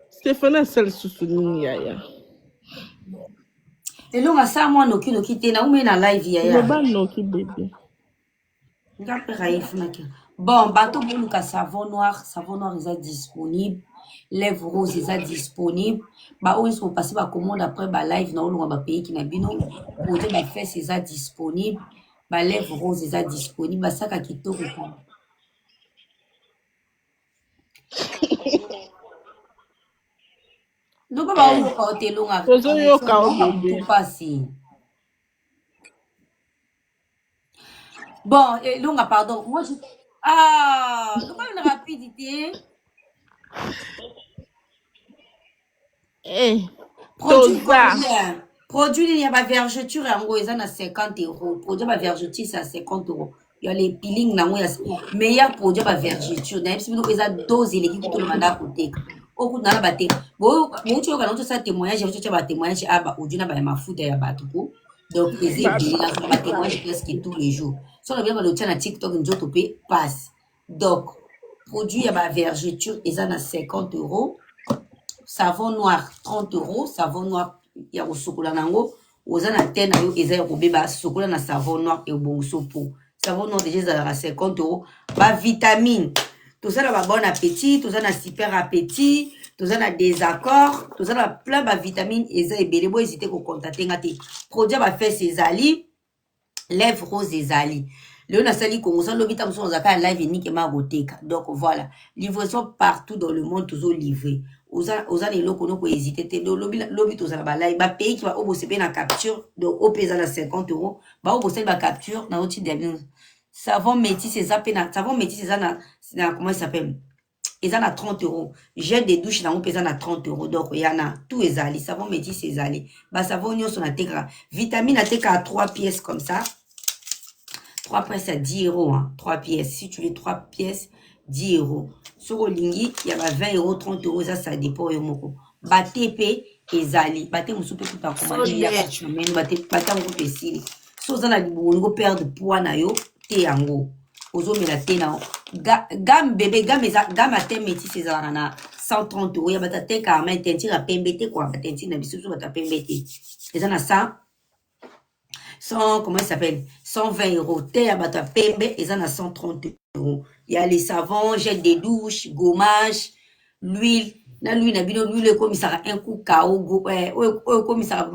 Speaker 9: Stéphane sel susuni yaya.
Speaker 2: Lelo nga sa moi noki te na ume na live yaya.
Speaker 9: Le ban noki bébé.
Speaker 2: Bon, bateau boluka savon noir est disponible. Lèvres roses est disponible. Ba o ils passer ba commande après ba live na olunga ba pays qui na bino. Produit ba fesses est disponible. Ba lèvres roses est disponible. Ba saka kitoko ko. Donc ba o ko telonga.
Speaker 9: Ozoyo ka o bébé.
Speaker 2: Bon, Longa, pardon. Moi, je... Ah, donc une rapidité. Produit, il y a ma vergeture, en gros, ils ont à 50 euros. Produit, ma vergeture, c'est à 50 euros. Il y a les peelings, meilleur produit, ma vergeture. Même si ils ont dosé les qui coûtent le mandat à côté. Au coup de la bataille. Bon, tu as ça témoignage, tu as un témoignage, ah, bah, ou du n'a pas ma foot et à Batouko. Donc, ils ont un témoignage presque tous les jours. Si on a bien le tien à TikTok, nous autres passe. Donc, produit à ma vergeture, ils en a 50 euros. Savon noir, 30 euros. Savon noir, il y a au chocolat nango. Aux en a 10 euros, ils ont au bébé chocolat na savon noir et au bon sopo. Savon noir, déjà, ils en a 50 euros. Bah, vitamine. Tout ça, a bon appétit. Tout ça, a super appétit. Tout ça, a désaccord. Tout ça, a plein de vitamines. Ils ont belé. Bon, hésitez qu'on contacte. Produit à faire ses ali. Lèvres roses et ali. Le nasali commence l'hôpital on a live uniquement boteka. Donc voilà, livraison partout dans le monde toujours livré. Aux les locaux nous hésiter l'hôpital aux la live ba pays qui va au bosser na capture donc au pesa na 50 euros ba au bosser ba capture na outil de savon métis c'est ça savon métis c'est ça na comment il s'appelle ils en a 30 euros. Gel de douche na on pesa na 30 euros. Donc il y en a tout les ali savon métis c'est ali ba savon nyo son ateka vitamine ateka à 3 pièces comme ça. 3 pièces à 10 euros. Hein. 3 pièces. Si tu veux 3 pièces, 10 euros. Sur le lingi, il y a 20 euros, 30 euros. Ça dépend. Bate et zali. Bate moussoupe tout en commande. Il y a bate moussoupe si. Si vous avez perdre poids na yo, te yango. Ozo me la te na. Gamme bébé, gamme à te métis c'est na 130 euros. Il y a bate te carmen, tenti à pembete quoi. Tenti na bisou bata pembete. Les en a ça. 100, comment il s'appelle 120 euros. Terre, bata pembe, ils en a 130 euros. Il y a les savons, gel de douche, gommage, l'huile. Na l'huile, na bino, l'huile, comme ça, un coup, kao, comme ça,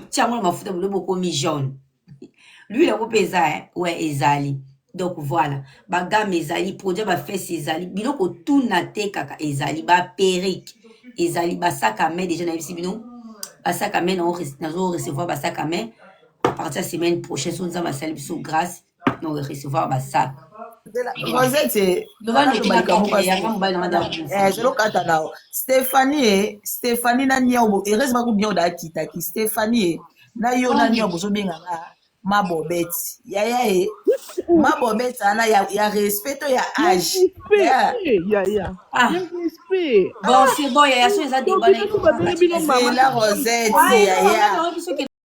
Speaker 2: tiens, moi, ma foute, le mot comme jaune. L'huile, on peut ça, ouais, ezali. Donc voilà. Ba gamme ezali, produit, ba fait ezali. Bino, ko tout nate kaka ezali, ba perruque. Ezali, ba sac à main, déjà, na ici, bino. Ba sac à main, on recevoir ba sac à main. À partir de la semaine prochaine, si nous avons salle sous grâce, nous allons recevoir ma sac.
Speaker 7: Rosette, Stéphanie na niao, heureusement que bien d'akitaki. Stéphanie na yo na niao bozo benga ma bobette. Ya ma bobette ana ya respect ya âge.
Speaker 9: Ya.
Speaker 2: Bon, c'est bon, ya so ça débat.
Speaker 7: La Rosette, ya.